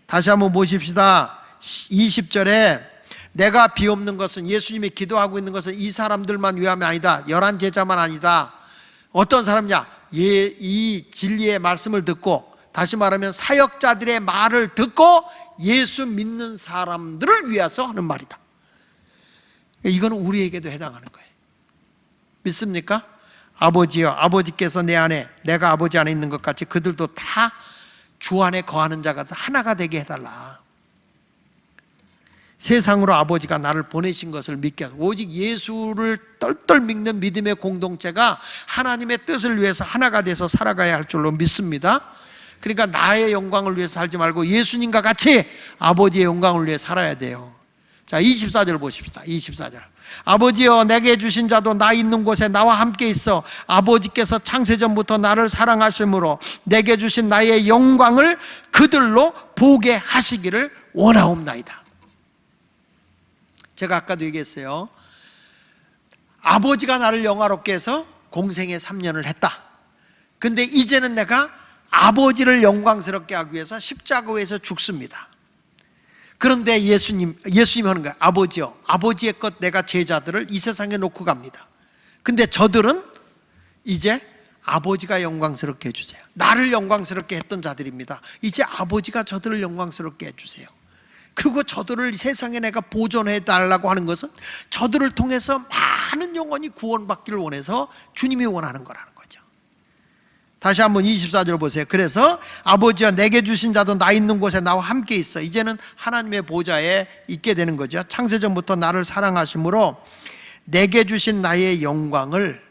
다시 한번 보십시다. 20절에 내가 비옵는 것은, 예수님이 기도하고 있는 것은 이 사람들만 위함이 아니다. 11 제자만 아니다. 어떤 사람이냐? 이 진리의 말씀을 듣고, 다시 말하면 사역자들의 말을 듣고 예수 믿는 사람들을 위해서 하는 말이다. 이거는 우리에게도 해당하는 거예요. 믿습니까? 아버지여, 아버지께서 내 안에 내가 아버지 안에 있는 것 같이 그들도 다 주 안에 거하는 자가 하나가 되게 해달라. 세상으로 아버지가 나를 보내신 것을 믿게 하고, 오직 예수를 똘똘 믿는 믿음의 공동체가 하나님의 뜻을 위해서 하나가 돼서 살아가야 할 줄로 믿습니다. 그러니까 나의 영광을 위해서 살지 말고 예수님과 같이 아버지의 영광을 위해 살아야 돼요. 자, 24절 보십시다. 24절. 아버지여, 내게 주신 자도 나 있는 곳에 나와 함께 있어 아버지께서 창세전부터 나를 사랑하심으로 내게 주신 나의 영광을 그들로 보게 하시기를 원하옵나이다. 제가 아까도 얘기했어요. 아버지가 나를 영화롭게 해서 공생애 3년을 했다. 근데 이제는 내가 아버지를 영광스럽게 하기 위해서 십자가에서 죽습니다. 그런데 예수님이 하는 거예요. 아버지요, 아버지의 것 내가 제자들을 이 세상에 놓고 갑니다. 근데 저들은 이제 아버지가 영광스럽게 해주세요. 나를 영광스럽게 했던 자들입니다. 이제 아버지가 저들을 영광스럽게 해주세요. 그리고 저들을 세상에 내가 보존해 달라고 하는 것은 저들을 통해서 많은 영혼이 구원받기를 원해서 주님이 원하는 거라는 거죠. 다시 한번 24절 보세요. 그래서 아버지와 내게 주신 자도 나 있는 곳에 나와 함께 있어. 이제는 하나님의 보좌에 있게 되는 거죠. 창세전부터 나를 사랑하심으로 내게 주신 나의 영광을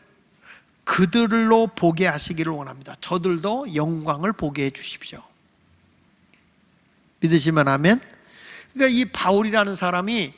그들로 보게 하시기를 원합니다. 저들도 영광을 보게 해 주십시오. 믿으시면 아멘. 그러니까 이 바울이라는 사람이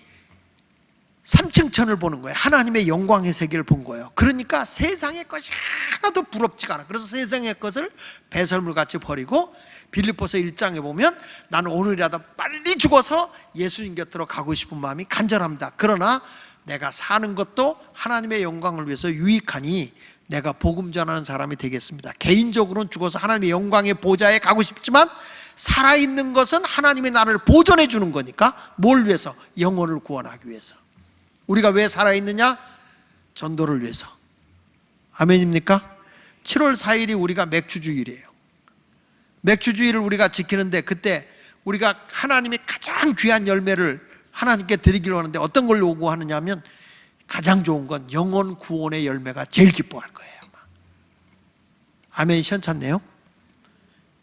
3층 천을 보는 거예요. 하나님의 영광의 세계를 본 거예요. 그러니까 세상의 것이 하나도 부럽지가 않아. 그래서 세상의 것을 배설물같이 버리고 빌립보서 1장에 보면 나는 오늘이라도 빨리 죽어서 예수님 곁으로 가고 싶은 마음이 간절합니다. 그러나 내가 사는 것도 하나님의 영광을 위해서 유익하니 내가 복음 전하는 사람이 되겠습니다. 개인적으로는 죽어서 하나님의 영광의 보좌에 가고 싶지만 살아있는 것은 하나님이 나를 보존해 주는 거니까 뭘 위해서? 영혼을 구원하기 위해서. 우리가 왜 살아있느냐? 전도를 위해서. 아멘입니까? 7월 4일이 우리가 맥주주일이에요. 맥주주일을 우리가 지키는데 그때 우리가 하나님의 가장 귀한 열매를 하나님께 드리기로 하는데 어떤 걸 요구하느냐 하면 가장 좋은 건 영혼 구원의 열매가 제일 기뻐할 거예요. 아멘. 시원찮네요.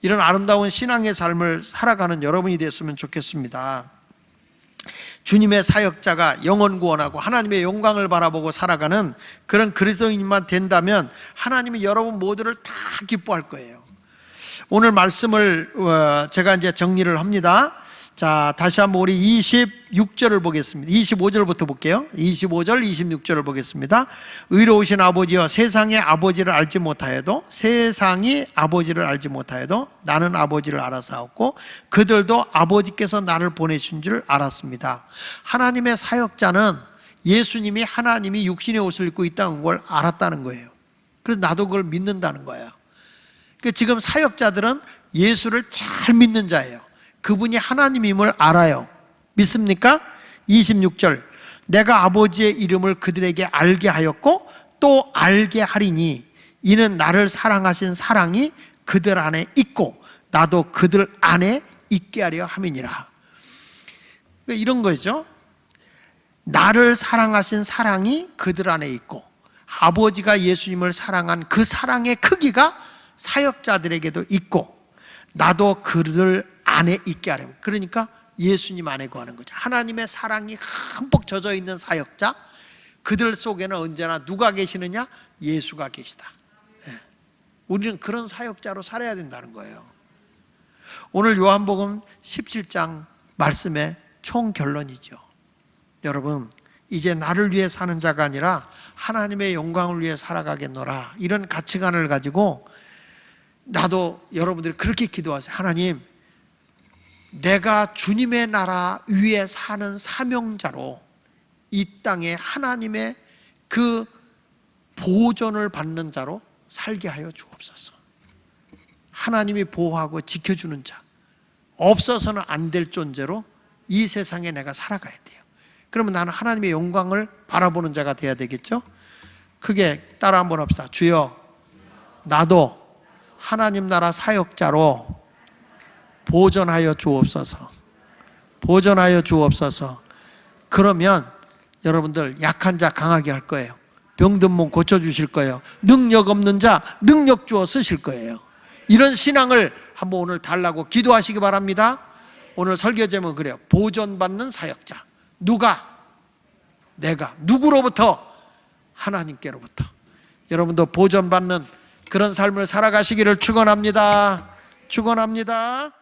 이런 아름다운 신앙의 삶을 살아가는 여러분이 됐으면 좋겠습니다. 주님의 사역자가 영혼 구원하고 하나님의 영광을 바라보고 살아가는 그런 그리스도인만 된다면 하나님이 여러분 모두를 다 기뻐할 거예요. 오늘 말씀을 제가 이제 정리를 합니다. 자, 다시 한번 우리 26절을 보겠습니다. 25절부터 볼게요. 25절, 26절을 보겠습니다. 의로우신 아버지여, 세상의 아버지를 알지 못하여도 세상이 아버지를 알지 못하여도 나는 아버지를 알아사옵고 그들도 아버지께서 나를 보내신 줄 알았습니다. 하나님의 사역자는 예수님이 하나님이 육신의 옷을 입고 있다는 걸 알았다는 거예요. 그래서 나도 그걸 믿는다는 거예요. 지금 사역자들은 예수를 잘 믿는 자예요. 그분이 하나님임을 알아요. 믿습니까? 26절, 내가 아버지의 이름을 그들에게 알게 하였고 또 알게 하리니 이는 나를 사랑하신 사랑이 그들 안에 있고 나도 그들 안에 있게 하려 함이니라. 이런 거죠. 나를 사랑하신 사랑이 그들 안에 있고 아버지가 예수님을 사랑한 그 사랑의 크기가 사역자들에게도 있고 나도 그들 안에 있게 하려면, 그러니까 예수님 안에 거하는 거죠. 하나님의 사랑이 흠뻑 젖어 있는 사역자, 그들 속에는 언제나 누가 계시느냐? 예수가 계시다. 우리는 그런 사역자로 살아야 된다는 거예요. 오늘 요한복음 17장 말씀의 총결론이죠. 여러분, 이제 나를 위해 사는 자가 아니라 하나님의 영광을 위해 살아가겠노라, 이런 가치관을 가지고 나도 여러분들이 그렇게 기도하세요. 하나님, 내가 주님의 나라 위에 사는 사명자로 이 땅에 하나님의 그 보존을 받는 자로 살게 하여 주옵소서. 하나님이 보호하고 지켜주는 자, 없어서는 안 될 존재로 이 세상에 내가 살아가야 돼요. 그러면 나는 하나님의 영광을 바라보는 자가 돼야 되겠죠? 크게 따라 한번 합시다. 주여, 나도 하나님 나라 사역자로 보존하여 주옵소서. 보존하여 주옵소서. 그러면 여러분들 약한 자 강하게 할 거예요. 병든 몸 고쳐주실 거예요. 능력 없는 자 능력 주어 쓰실 거예요. 이런 신앙을 한번 오늘 달라고 기도하시기 바랍니다. 오늘 설교 제목은 그래요. 보존받는 사역자. 누가? 내가. 누구로부터? 하나님께로부터. 여러분도 보존받는 그런 삶을 살아가시기를 축원합니다. 축원합니다.